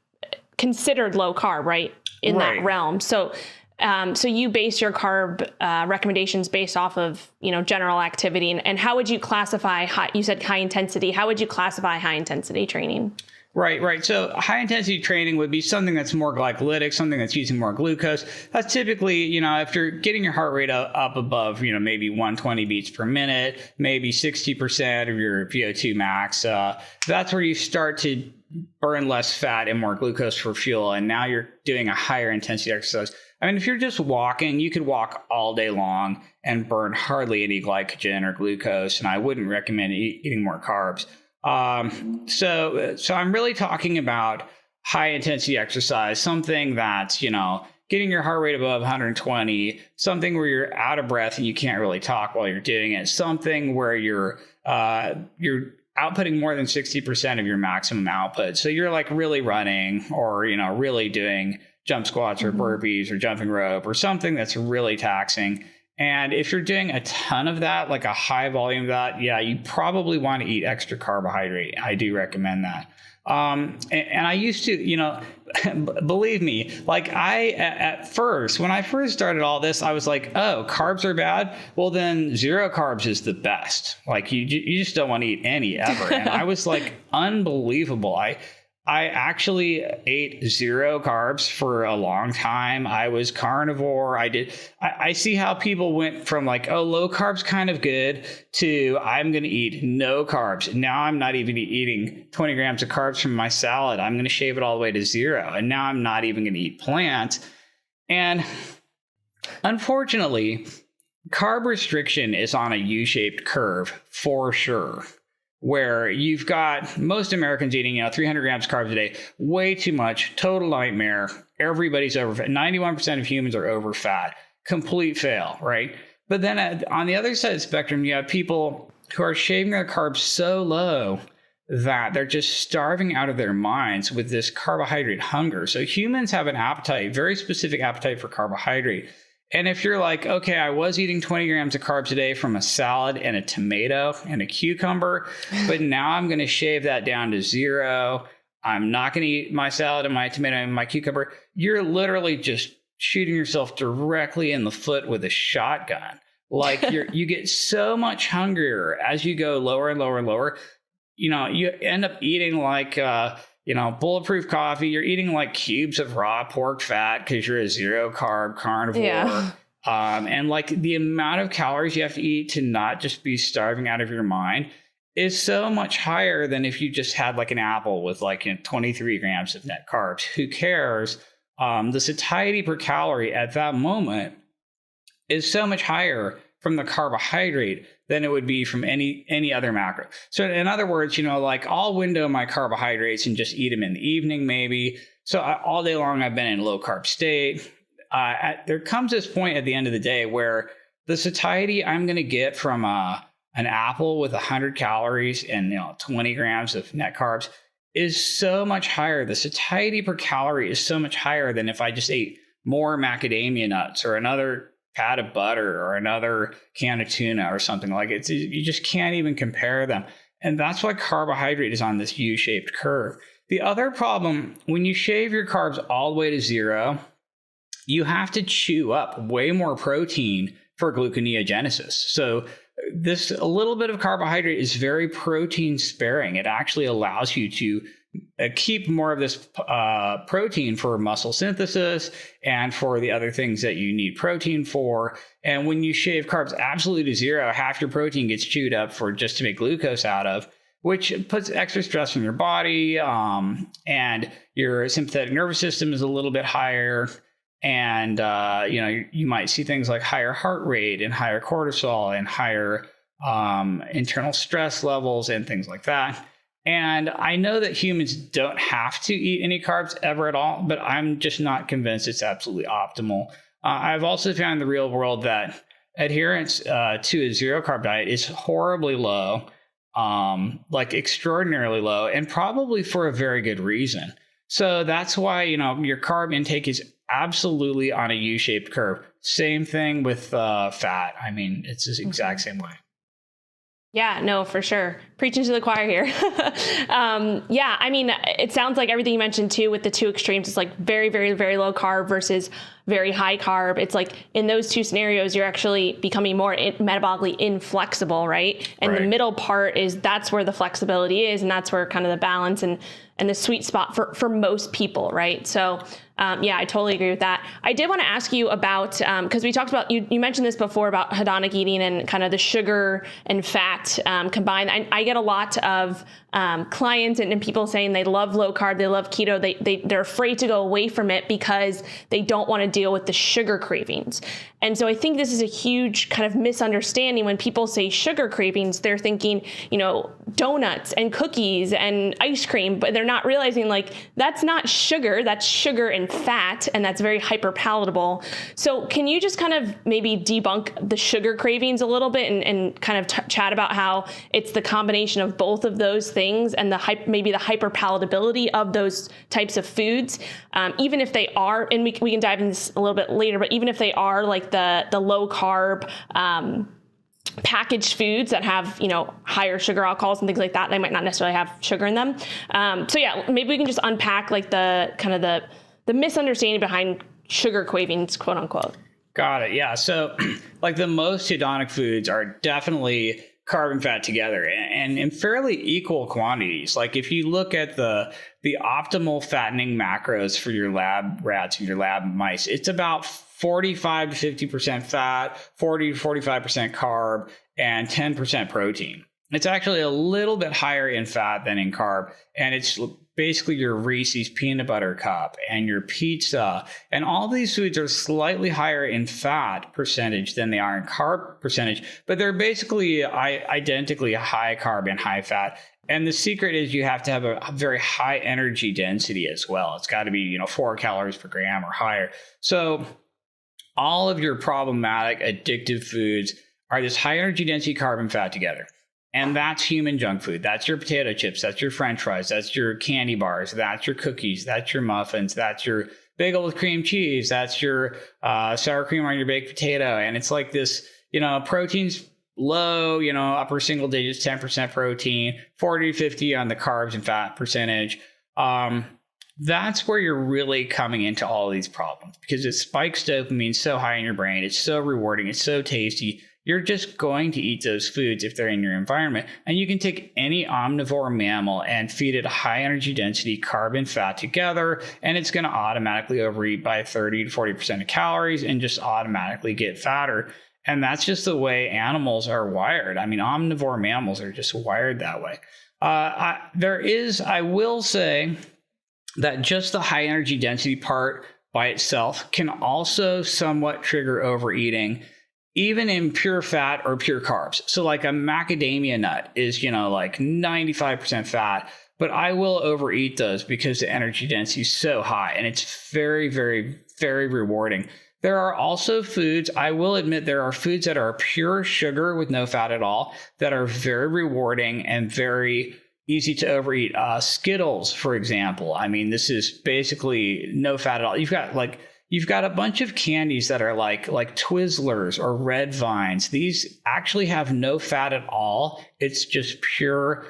considered low carb, right? In that realm. So, so you base your carb recommendations based off of, general activity. And how would you classify you said high intensity. How would you classify high intensity training? Right. So high intensity training would be something that's more glycolytic, something that's using more glucose. That's typically, if you're getting your heart rate up above, maybe 120 beats per minute, maybe 60% of your VO2 max. That's where you start to burn less fat and more glucose for fuel. And now you're doing a higher intensity exercise. I mean, if you're just walking, you could walk all day long and burn hardly any glycogen or glucose. And I wouldn't recommend eating more carbs. So I'm really talking about high intensity exercise, something that's, getting your heart rate above 120, something where you're out of breath and you can't really talk while you're doing it, something where you're outputting more than 60% of your maximum output. So you're like really running or, really doing jump squats or burpees or jumping rope or something that's really taxing. And if you're doing a ton of that, like a high volume of that, yeah, you probably want to eat extra carbohydrate. I do recommend that. And I used to, believe me, like at first, when I first started all this, I was like, oh, carbs are bad. Well, then zero carbs is the best. Like you just don't want to eat any ever. And I was like, unbelievable. I actually ate zero carbs for a long time. I was carnivore. I see how people went from like, oh, low carbs kind of good to I'm going to eat no carbs. Now I'm not even eating 20 grams of carbs from my salad. I'm going to shave it all the way to zero. And now I'm not even going to eat plants. And unfortunately, carb restriction is on a U-shaped curve for sure, where you've got most Americans eating, 300 grams of carbs a day, way too much, total nightmare. Everybody's overfat. 91% of humans are overfat. Complete fail, right? But then on the other side of the spectrum, you have people who are shaving their carbs so low that they're just starving out of their minds with this carbohydrate hunger. So humans have an appetite, very specific appetite for carbohydrate. And if you're like, okay, I was eating 20 grams of carbs a day from a salad and a tomato and a cucumber, but now I'm going to shave that down to zero. I'm not going to eat my salad and my tomato and my cucumber. You're literally just shooting yourself directly in the foot with a shotgun. Like you get so much hungrier as you go lower and lower and lower. You end up eating like, bulletproof coffee. You're eating like cubes of raw pork fat because you're a zero carb carnivore. Yeah. And like the amount of calories you have to eat to not just be starving out of your mind is so much higher than if you just had like an apple with like 23 grams of net carbs. Who cares? The satiety per calorie at that moment is so much higher from the carbohydrate than it would be from any other macro. So in other words, like I'll window my carbohydrates and just eat them in the evening maybe. So all day long I've been in low carb state. There comes this point at the end of the day where the satiety I'm going to get from an apple with 100 calories and 20 grams of net carbs is so much higher. The satiety per calorie is so much higher than if I just ate more macadamia nuts or another pat of butter or another can of tuna or something like it. You just can't even compare them. And that's why carbohydrate is on this U-shaped curve. The other problem, when you shave your carbs all the way to zero, you have to chew up way more protein for gluconeogenesis. So a little bit of carbohydrate is very protein sparing. It actually allows you to keep more of this protein for muscle synthesis and for the other things that you need protein for. And when you shave carbs absolutely to zero, half your protein gets chewed up for just to make glucose out of, which puts extra stress on your body. And your sympathetic nervous system is a little bit higher. And, you might see things like higher heart rate and higher cortisol and higher internal stress levels and things like that. And I know that humans don't have to eat any carbs ever at all, but I'm just not convinced it's absolutely optimal. I've also found in the real world that adherence to a zero carb diet is horribly low, like extraordinarily low, and probably for a very good reason. So that's why, your carb intake is absolutely on a U-shaped curve. Same thing with fat. I mean, it's the exact same way. Yeah, no, for sure. Preaching to the choir here. Yeah, I mean, it sounds like everything you mentioned too with the two extremes is like very, very, very low carb versus very high carb. It's like in those two scenarios, you're actually becoming more metabolically inflexible, right? And the middle part that's where the flexibility is. And that's where kind of the balance and the sweet spot for most people, right? So yeah, I totally agree with that. I did want to ask you about, because we talked about, you mentioned this before about hedonic eating and kind of the sugar and fat combined. I get a lot of clients and people saying they love low carb, they love keto, they're afraid to go away from it because they don't want to deal with the sugar cravings. And so I think this is a huge kind of misunderstanding. When people say sugar cravings, they're thinking, donuts and cookies and ice cream, but they're not realizing like that's not sugar, that's sugar and fat, and that's very hyper palatable. So can you just kind of maybe debunk the sugar cravings a little bit and kind of chat about how it's the combination of both of those things and maybe the hyper palatability of those types of foods, even if they are, and we can dive into this a little bit later, but even if they are like the low carb packaged foods that have, higher sugar alcohols and things like that, they might not necessarily have sugar in them. So yeah, maybe we can just unpack like the misunderstanding behind sugar cravings, quote unquote. Got it. Yeah. So like the most hedonic foods are definitely carb and fat together and in fairly equal quantities. Like if you look at the optimal fattening macros for your lab rats and your lab mice, it's about 45 to 50% fat, 40 to 45% carb, and 10% protein. It's actually a little bit higher in fat than in carb. And it's basically your Reese's peanut butter cup and your pizza. And all these foods are slightly higher in fat percentage than they are in carb percentage, but they're basically identically high carb and high fat. And the secret is you have to have a very high energy density as well. It's got to be, 4 calories per gram or higher. So all of your problematic addictive foods are this high energy density carb and fat together. And that's human junk food. That's your potato chips. That's your French fries. That's your candy bars. That's your cookies. That's your muffins. That's your bagel with cream cheese. That's your sour cream on your baked potato. And it's like this, protein's low, upper single digits, 10% protein, 40 to 50 on the carbs and fat percentage. That's where you're really coming into all these problems because it spikes dopamine so high in your brain. It's so rewarding. It's so tasty. you're just going to eat those foods if they're in your environment. And you can take any omnivore mammal and feed it high energy density carb and fat together, and it's going to automatically overeat by 30 to 40% of calories and just automatically get fatter. And that's just the way animals are wired. I mean, omnivore mammals are just wired that way. I will say that just the high energy density part by itself can also somewhat trigger overeating, even in pure fat or pure carbs. So like a macadamia nut is, like 95% fat, but I will overeat those because the energy density is so high, and it's very, very, very rewarding. There are also foods, I will admit, there are foods that are pure sugar with no fat at all that are very rewarding and very easy to overeat. Skittles, for example. I mean, this is basically no fat at all. You've got a bunch of candies that are like Twizzlers or Red Vines. These actually have no fat at all. It's just pure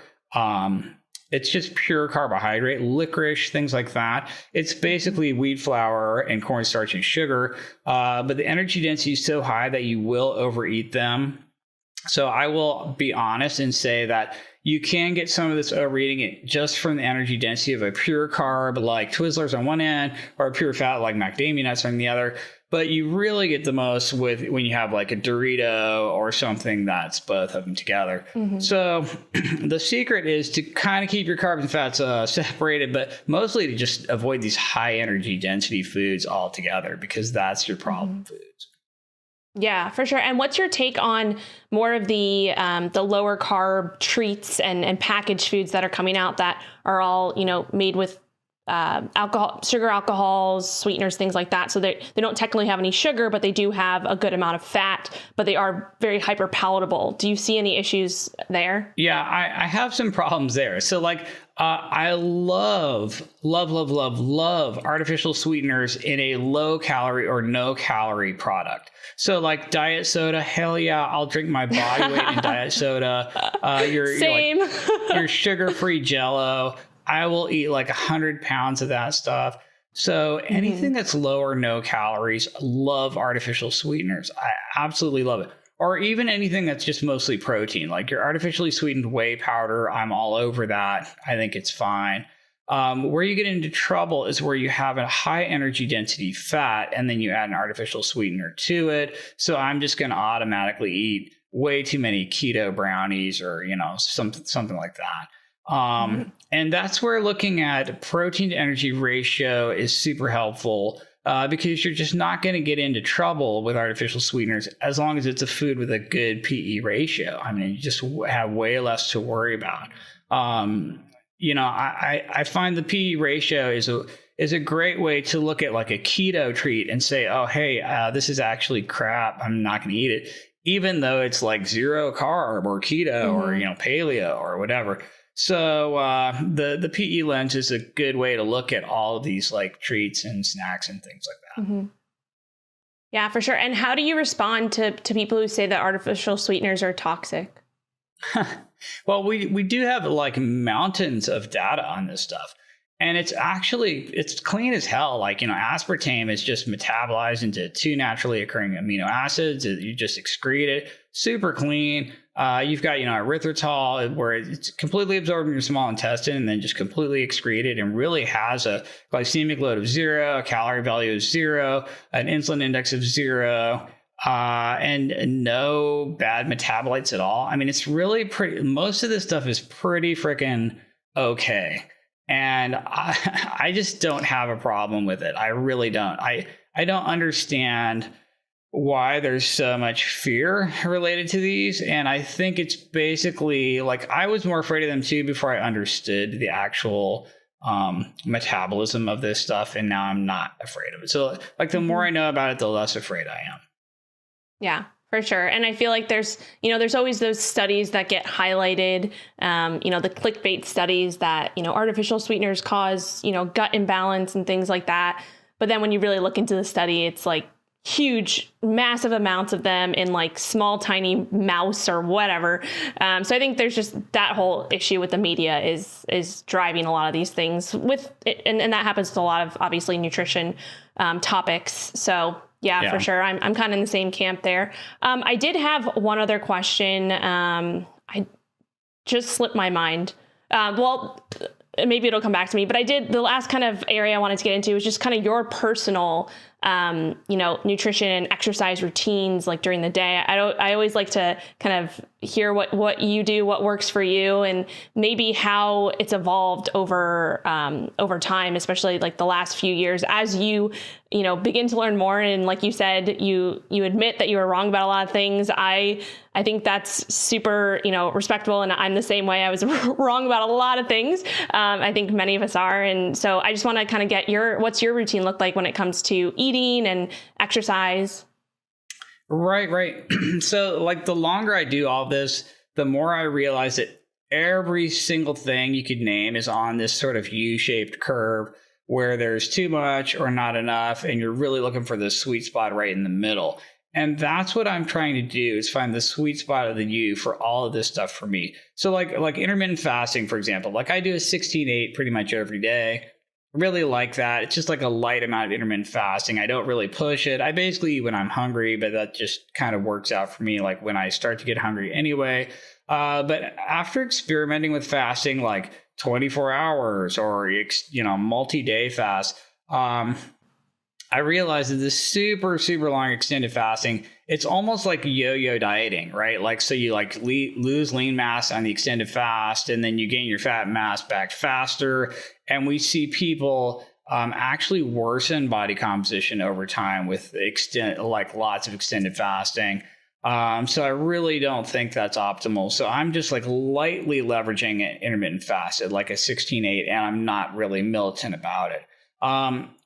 carbohydrate, licorice, things like that. It's basically wheat flour and cornstarch and sugar, but the energy density is so high that you will overeat them. So I will be honest and say that you can get some of this overeating just from the energy density of a pure carb like Twizzlers on one end, or a pure fat like macadamia nuts on the other. But you really get the most when you have like a Dorito or something that's both of them together. Mm-hmm. So the secret is to kind of keep your carbs and fats separated, but mostly to just avoid these high energy density foods altogether, because that's your problem foods. Yeah, for sure. And what's your take on more of the lower carb treats and packaged foods that are coming out that are all, made with sugar alcohols, sweeteners, things like that. So they don't technically have any sugar, but they do have a good amount of fat, but they are very hyper palatable. Do you see any issues there? Yeah, I have some problems there. So I love artificial sweeteners in a low calorie or no calorie product. So like diet soda, hell yeah, I'll drink my body weight in diet soda. Same. Your sugar-free Jell-O, I will eat like 100 pounds of that stuff. So anything that's low or no calories, love artificial sweeteners. I absolutely love it. Or even anything that's just mostly protein, like your artificially sweetened whey powder. I'm all over that. I think it's fine. Where you get into trouble is where you have a high energy density fat and then you add an artificial sweetener to it. So I'm just going to automatically eat way too many keto brownies or, something like that. And that's where looking at protein to energy ratio is super helpful, because you're just not going to get into trouble with artificial sweeteners as long as it's a food with a good PE ratio. I mean, you just have way less to worry about. I find the PE ratio is a great way to look at like a keto treat and say, oh, hey, this is actually crap. I'm not going to eat it, even though it's like zero carb or keto or, paleo or whatever. So the PE lens is a good way to look at all of these like treats and snacks and things like that. Mm-hmm. Yeah, for sure. And how do you respond to people who say that artificial sweeteners are toxic? Well, we do have like mountains of data on this stuff. And it's clean as hell. Like, aspartame is just metabolized into 2 naturally occurring amino acids. You just excrete it. Super clean. You've got, erythritol, where it's completely absorbed in your small intestine and then just completely excreted, and really has a glycemic load of 0, a calorie value of 0, an insulin index of 0, and no bad metabolites at all. I mean, it's really most of this stuff is pretty freaking okay. And I just don't have a problem with it. I really don't. I don't understand why there's so much fear related to these. And I think it's basically like, I was more afraid of them too before I understood the actual metabolism of this stuff. And now I'm not afraid of it. So like the more I know about it, the less afraid I am. Yeah. For sure. And I feel like there's always those studies that get highlighted, the clickbait studies that, artificial sweeteners cause, gut imbalance and things like that. But then when you really look into the study, it's like huge, massive amounts of them in like small, tiny mouse or whatever. So I think there's just that whole issue with the media is driving a lot of these things with it. And that happens to a lot of obviously nutrition topics. So Yeah, for sure. I'm kind of in the same camp there. I did have one other question. I just slipped my mind. Maybe it'll come back to me, but the last kind of area I wanted to get into was just kind of your personal, nutrition and exercise routines, like during the day. I always like to kind of hear what you do, what works for you, and maybe how it's evolved over time, especially like the last few years as you begin to learn more. And like you said, you admit that you were wrong about a lot of things. I think that's super, respectable. And I'm the same way. I was wrong about a lot of things. I think many of us are. And so I just want to kind of get what's your routine look like when it comes to eating and exercise? Right. So like the longer I do all this, the more I realize that every single thing you could name is on this sort of U-shaped curve where there's too much or not enough, and you're really looking for the sweet spot right in the middle. And that's what I'm trying to do, is find the sweet spot of the U for all of this stuff for me. So like intermittent fasting, for example, like I do a 16-8 pretty much every day. Really like that. It's just like a light amount of intermittent fasting. I don't really push it. I basically eat when I'm hungry, but that just kind of works out for me, like when I start to get hungry anyway. But after experimenting with fasting, like 24 hours or, multi-day fast, I realized that this super, super long extended fasting, it's almost like yo-yo dieting, right? Like, so you like lose lean mass on the extended fast, and then you gain your fat mass back faster. And we see people actually worsen body composition over time with lots of extended fasting. So I really don't think that's optimal. So I'm just like lightly leveraging an intermittent fast at like a 16-8, and I'm not really militant about it.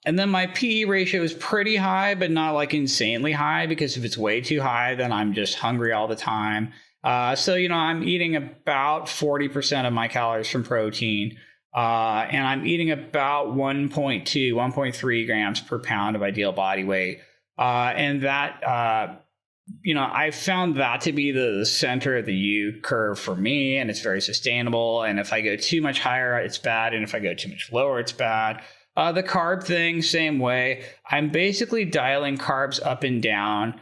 And then my PE ratio is pretty high, but not like insanely high, because if it's way too high, then I'm just hungry all the time. So I'm eating about 40% of my calories from protein, and I'm eating about 1.3 grams per pound of ideal body weight. And that, I found that to be the center of the U curve for me, and it's very sustainable. And if I go too much higher, it's bad. And if I go too much lower, it's bad. The carb thing, same way. I'm basically dialing carbs up and down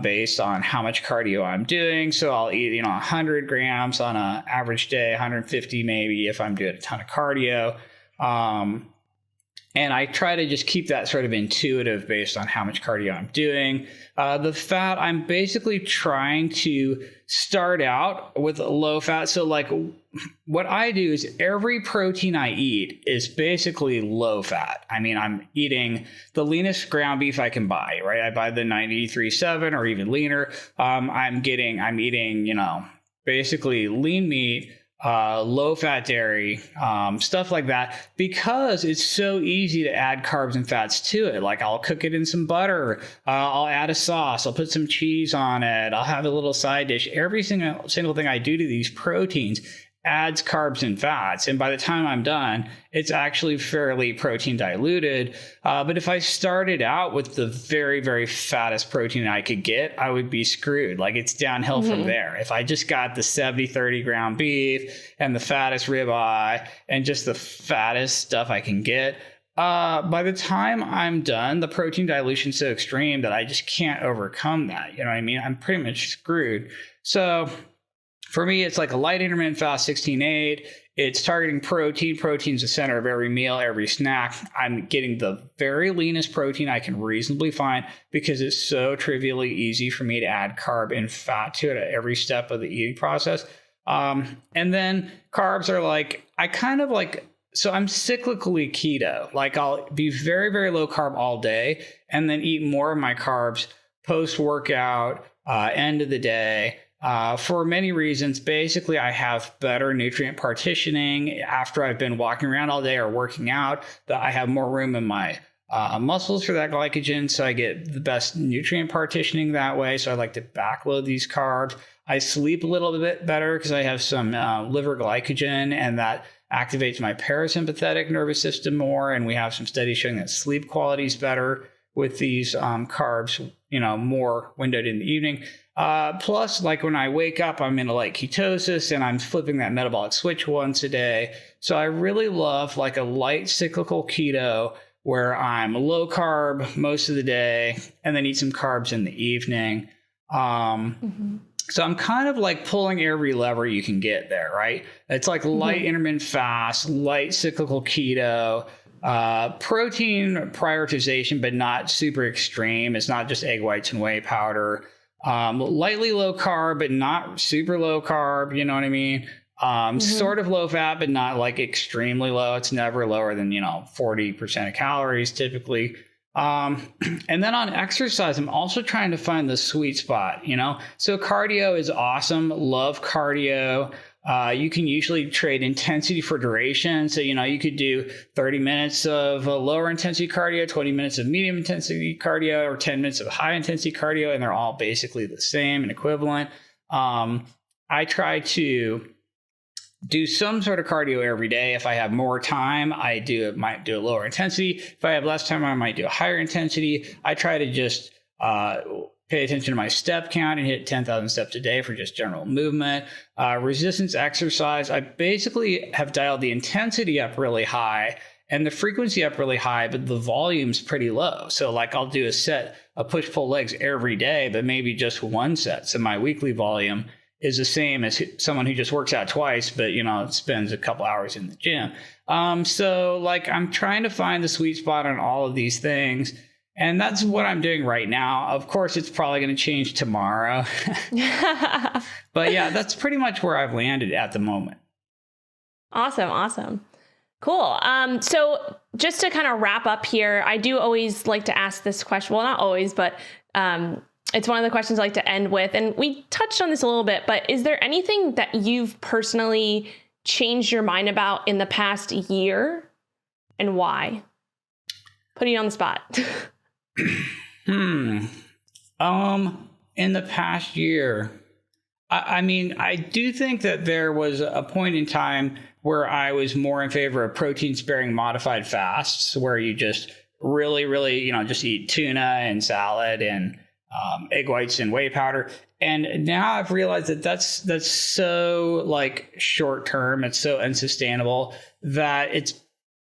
based on how much cardio I'm doing. So I'll eat, 100 grams on an average day, 150 maybe if I'm doing a ton of cardio. And I try to just keep that sort of intuitive based on how much cardio I'm doing. The fat, I'm basically trying to start out with low fat. So like what I do is every protein I eat is basically low fat. I mean, I'm eating the leanest ground beef I can buy, right? I buy the 93.7 or even leaner. I'm eating, basically lean meat, low fat dairy, stuff like that, because it's so easy to add carbs and fats to it. Like I'll cook it in some butter, I'll add a sauce, I'll put some cheese on it, I'll have a little side dish. Every single thing I do to these proteins adds carbs and fats. And by the time I'm done, it's actually fairly protein diluted. But if I started out with the very, very fattest protein I could get, I would be screwed. Like it's downhill from there. If I just got the 70-30 ground beef and the fattest ribeye and just the fattest stuff I can get, by the time I'm done, the protein dilution is so extreme that I just can't overcome that. You know what I mean? I'm pretty much screwed. So for me, it's like a light intermittent fast 16-8. It's targeting protein. Protein's the center of every meal, every snack. I'm getting the very leanest protein I can reasonably find, because it's so trivially easy for me to add carb and fat to it at every step of the eating process. And then carbs are so I'm cyclically keto. Like I'll be very, very low carb all day and then eat more of my carbs post-workout, end of the day. For many reasons. Basically, I have better nutrient partitioning after I've been walking around all day or working out, that I have more room in my muscles for that glycogen. So I get the best nutrient partitioning that way. So I like to backload these carbs. I sleep a little bit better because I have some liver glycogen, and that activates my parasympathetic nervous system more. And we have some studies showing that sleep quality is better with these carbs, more windowed in the evening. Plus, like when I wake up, I'm in a light ketosis and I'm flipping that metabolic switch once a day. So I really love like a light cyclical keto where I'm low carb most of the day and then eat some carbs in the evening. So I'm kind of like pulling every lever you can get there, right? It's like light intermittent fast, light cyclical keto, protein prioritization, but not super extreme. It's not just egg whites and whey powder. Lightly low carb, but not super low carb. You know what I mean? Sort of low fat, but not like extremely low. It's never lower than, 40% of calories typically. And then on exercise, I'm also trying to find the sweet spot, So cardio is awesome. Love cardio. You can usually trade intensity for duration. So, you could do 30 minutes of lower intensity cardio, 20 minutes of medium intensity cardio, or 10 minutes of high intensity cardio, and they're all basically the same and equivalent. I try to do some sort of cardio every day. If I have more time, I might do a lower intensity. If I have less time, I might do a higher intensity. I try to just pay attention to my step count and hit 10,000 steps a day for just general movement. Resistance exercise, I basically have dialed the intensity up really high and the frequency up really high, but the volume's pretty low. So like I'll do a set of push-pull legs every day, but maybe just one set. So my weekly volume is the same as someone who just works out twice, but, spends a couple hours in the gym. So like I'm trying to find the sweet spot on all of these things. And that's what I'm doing right now. Of course, it's probably going to change tomorrow. But yeah, that's pretty much where I've landed at the moment. Awesome. Cool. So just to kind of wrap up here, I do always like to ask this question. Well, not always, but it's one of the questions I like to end with. And we touched on this a little bit, but is there anything that you've personally changed your mind about in the past year and why? Putting you on the spot. In the past year, I do think that there was a point in time where I was more in favor of protein sparing modified fasts, where you just really, just eat tuna and salad and egg whites and whey powder. And now I've realized that that's so like short term. It's so unsustainable that it's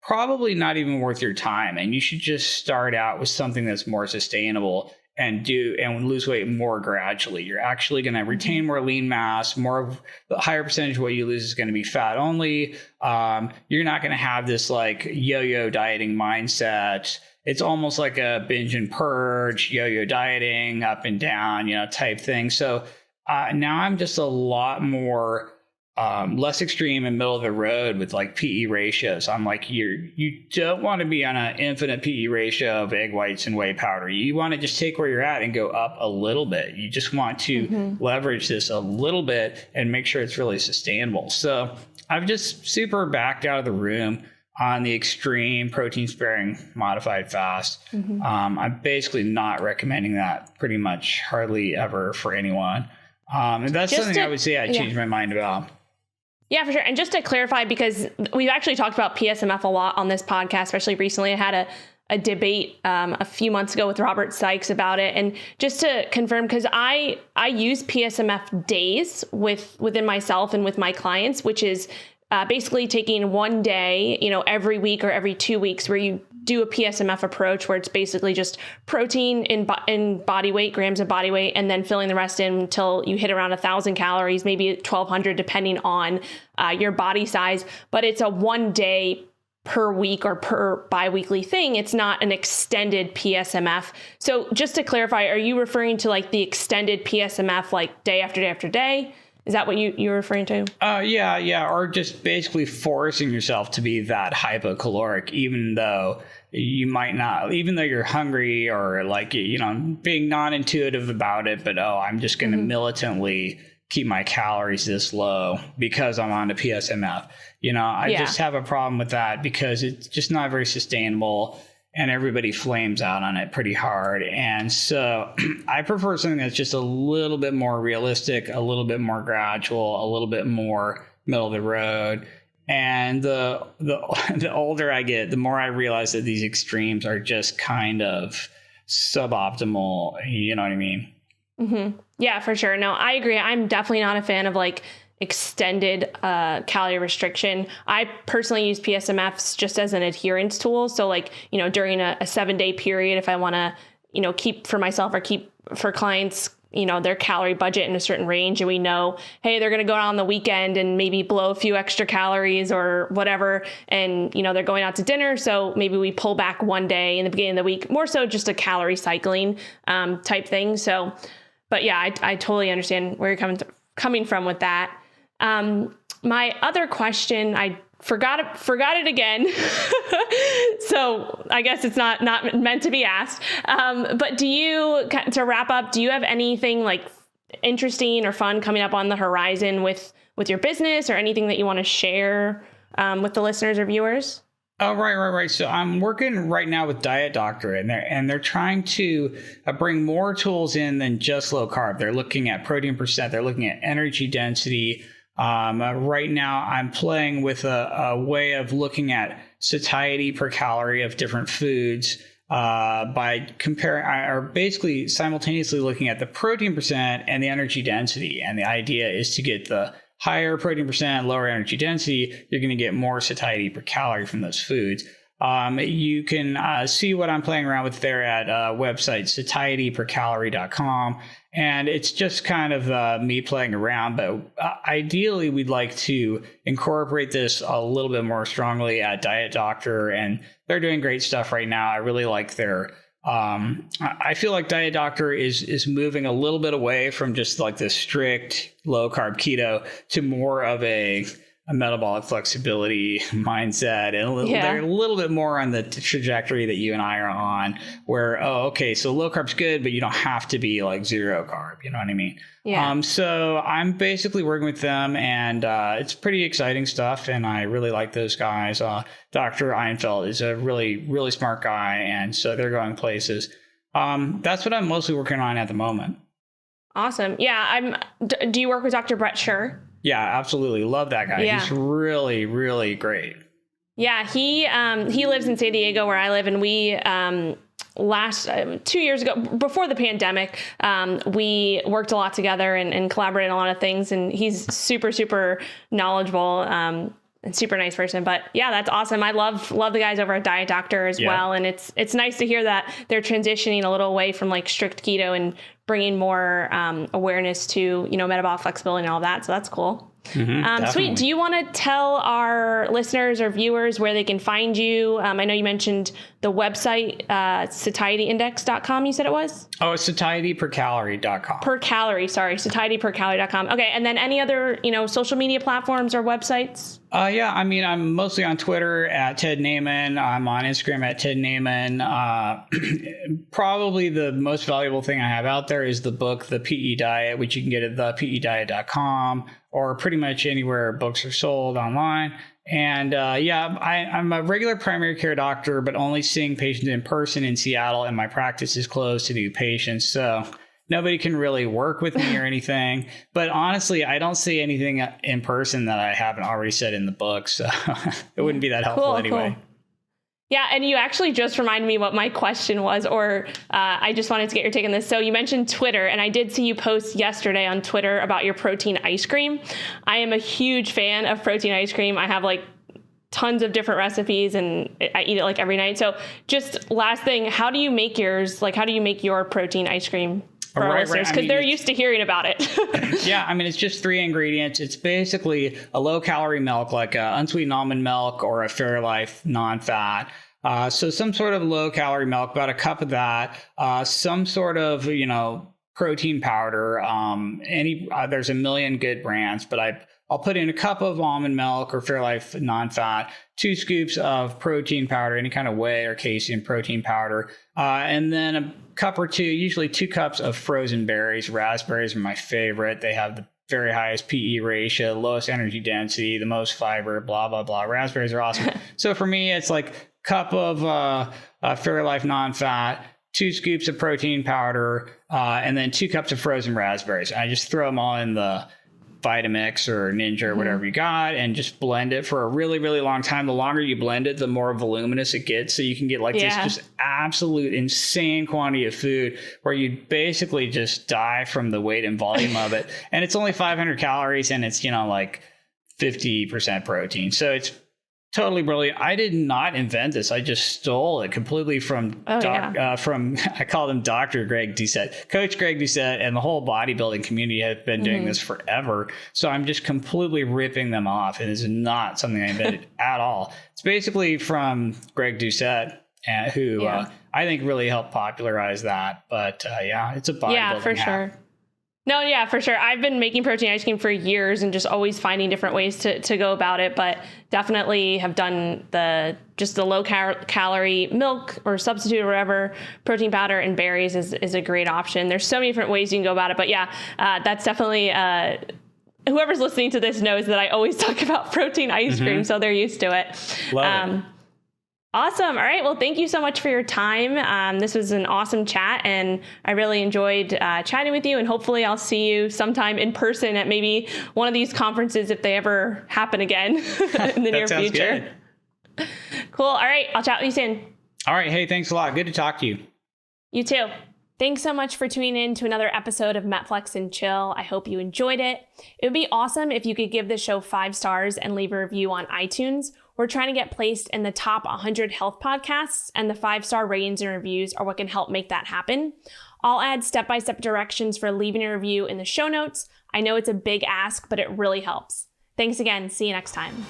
probably not even worth your time. And you should just start out with something that's more sustainable and lose weight more gradually. You're actually going to retain more lean mass, the higher percentage of what you lose is going to be fat only. You're not going to have this like yo-yo dieting mindset. It's almost like a binge and purge, yo-yo dieting, up and down, type thing. So now I'm just a lot more less extreme and middle of the road with like PE ratios. I'm like, you don't want to be on an infinite PE ratio of egg whites and whey powder. You want to just take where you're at and go up a little bit. You just want to leverage this a little bit and make sure it's really sustainable. So I've just super backed out of the room on the extreme protein sparing modified fast. I'm basically not recommending that pretty much hardly ever for anyone. And that's just something I would say I changed my mind about. Yeah, for sure. And just to clarify, because we've actually talked about PSMF a lot on this podcast, especially recently. I had a debate a few months ago with Robert Sikes about it. And just to confirm, because I use PSMF days within myself and with my clients, which is basically taking one day, every week or every 2 weeks where you do a PSMF approach where it's basically just protein in body weight, grams of body weight, and then filling the rest in until you hit around 1,000 calories, maybe 1,200, depending on your body size. But it's a 1 day per week or per biweekly thing. It's not an extended PSMF. So just to clarify, are you referring to like the extended PSMF, like day after day after day? Is that what you're referring to? Yeah. Or just basically forcing yourself to be that hypocaloric, even though you might not, even though you're hungry or like, being non-intuitive about it, but, I'm just going to militantly keep my calories this low because I'm on a PSMF. I just have a problem with that because it's just not very sustainable. And everybody flames out on it pretty hard. And so I prefer something that's just a little bit more realistic, a little bit more gradual, a little bit more middle of the road. And the older I get, the more I realize that these extremes are just kind of suboptimal. You know what I mean? Yeah, for sure. No, I agree. I'm definitely not a fan of like extended calorie restriction. I personally use PSMFs just as an adherence tool. So like, during a 7-day period, if I want to, keep for myself or keep for clients, their calorie budget in a certain range, and we know, hey, they're going to go out on the weekend and maybe blow a few extra calories or whatever. And, they're going out to dinner. So maybe we pull back one day in the beginning of the week, more so just a calorie cycling type thing. So, but yeah, I totally understand where you're coming from with that. My other question, I forgot it again. So I guess it's not meant to be asked. But to wrap up, do you have anything like interesting or fun coming up on the horizon with your business, or anything that you want to share with the listeners or viewers? Oh, right. So I'm working right now with Diet Doctor, and they're trying to bring more tools in than just low carb. They're looking at protein percent. They're looking at energy density. Right now, I'm playing with a way of looking at satiety per calorie of different foods by comparing, or basically simultaneously looking at the protein percent and the energy density. And the idea is to get the higher protein percent, lower energy density. You're going to get more satiety per calorie from those foods. You can see what I'm playing around with there at website satietypercalorie.com. And it's just kind of me playing around. But ideally, we'd like to incorporate this a little bit more strongly at Diet Doctor. And they're doing great stuff right now. I really like their I feel like Diet Doctor is moving a little bit away from just like this strict low carb keto to more of a metabolic flexibility mindset, and they're a little bit more on the trajectory that you and I are on, where, so low carb's good, but you don't have to be like zero carb. You know what I mean? Yeah. So I'm basically working with them, and it's pretty exciting stuff, and I really like those guys. Dr. Einfeld is a really, really smart guy, and so they're going places. That's what I'm mostly working on at the moment. Awesome. Yeah. Do you work with Dr. Brett Scher? Yeah, absolutely. Love that guy. Yeah. He's really, really great. Yeah, he lives in San Diego where I live, and we last 2 years ago, before the pandemic, we worked a lot together and collaborated on a lot of things, and he's super, super knowledgeable and super nice person. But yeah, that's awesome. I love the guys over at Diet Doctor as well, and it's nice to hear that they're transitioning a little away from like strict keto and bringing more awareness to, metabolic flexibility and all that. So that's cool. Sweet. Do you want to tell our listeners or viewers where they can find you? I know you mentioned the website, satietyindex.com, you said it was? Oh, it's satietypercalorie.com. Per calorie, sorry. Satietypercalorie.com. Okay. And then any other, social media platforms or websites? I'm mostly on Twitter at Ted Naiman. I'm on Instagram at Ted Naiman. Probably the most valuable thing I have out there is the book, The PE Diet, which you can get at thepediet.com or pretty much anywhere books are sold online. And I'm a regular primary care doctor, but only seeing patients in person in Seattle, and my practice is closed to new patients. So nobody can really work with me or anything. But honestly, I don't see anything in person that I haven't already said in the book. So it wouldn't be that helpful anyway. Cool. Yeah. And you actually just reminded me what my question was, or I just wanted to get your take on this. So you mentioned Twitter, and I did see you post yesterday on Twitter about your protein ice cream. I am a huge fan of protein ice cream. I have like tons of different recipes, and I eat it like every night. So just last thing, how do you make yours? Like, how do you make your protein ice cream for our listeners? Because they're used to hearing about it. Yeah, it's just 3 ingredients. It's basically a low-calorie milk, like unsweetened almond milk or a Fairlife non-fat. So some sort of low-calorie milk, about a cup of that. Some sort of, protein powder. There's a million good brands, but I'll put in a cup of almond milk or Fairlife non-fat, 2 scoops of protein powder, any kind of whey or casein protein powder, and then a cup or 2, usually 2 cups of frozen berries. Raspberries are my favorite. They have the very highest PE ratio, lowest energy density, the most fiber, blah, blah, blah. Raspberries are awesome. So for me, it's like cup of Fairlife non-fat, 2 scoops of protein powder, and then 2 cups of frozen raspberries. I just throw them all in the Vitamix or Ninja or whatever you got, and just blend it for a really, really long time. The longer you blend it, the more voluminous it gets. So you can get like this just absolute insane quantity of food where you basically just die from the weight and volume of it. And it's only 500 calories and it's, like 50% protein. So it's totally brilliant. I did not invent this. I just stole it completely from I call him Dr. Greg Doucette. Coach Greg Doucette and the whole bodybuilding community have been doing this forever. So I'm just completely ripping them off. It is not something I invented at all. It's basically from Greg Doucette, who I think really helped popularize that. But it's a bodybuilding Yeah, for sure. No, yeah, for sure. I've been making protein ice cream for years and just always finding different ways to go about it, but definitely have done the low calorie milk or substitute or whatever. Protein powder and berries is a great option. There's so many different ways you can go about it, but that's definitely, whoever's listening to this knows that I always talk about protein ice cream, so they're used to it. Love it. Awesome. All right. Well, thank you so much for your time. This was an awesome chat, and I really enjoyed chatting with you. And hopefully I'll see you sometime in person at maybe one of these conferences if they ever happen again in the near future. Good. Cool. All right. I'll chat with you soon. All right. Hey, thanks a lot. Good to talk to you. You too. Thanks so much for tuning in to another episode of MetFlex and Chill. I hope you enjoyed it. It would be awesome if you could give this show 5 stars and leave a review on iTunes. We're trying to get placed in the top 100 health podcasts, and the 5-star ratings and reviews are what can help make that happen. I'll add step-by-step directions for leaving a review in the show notes. I know it's a big ask, but it really helps. Thanks again. See you next time.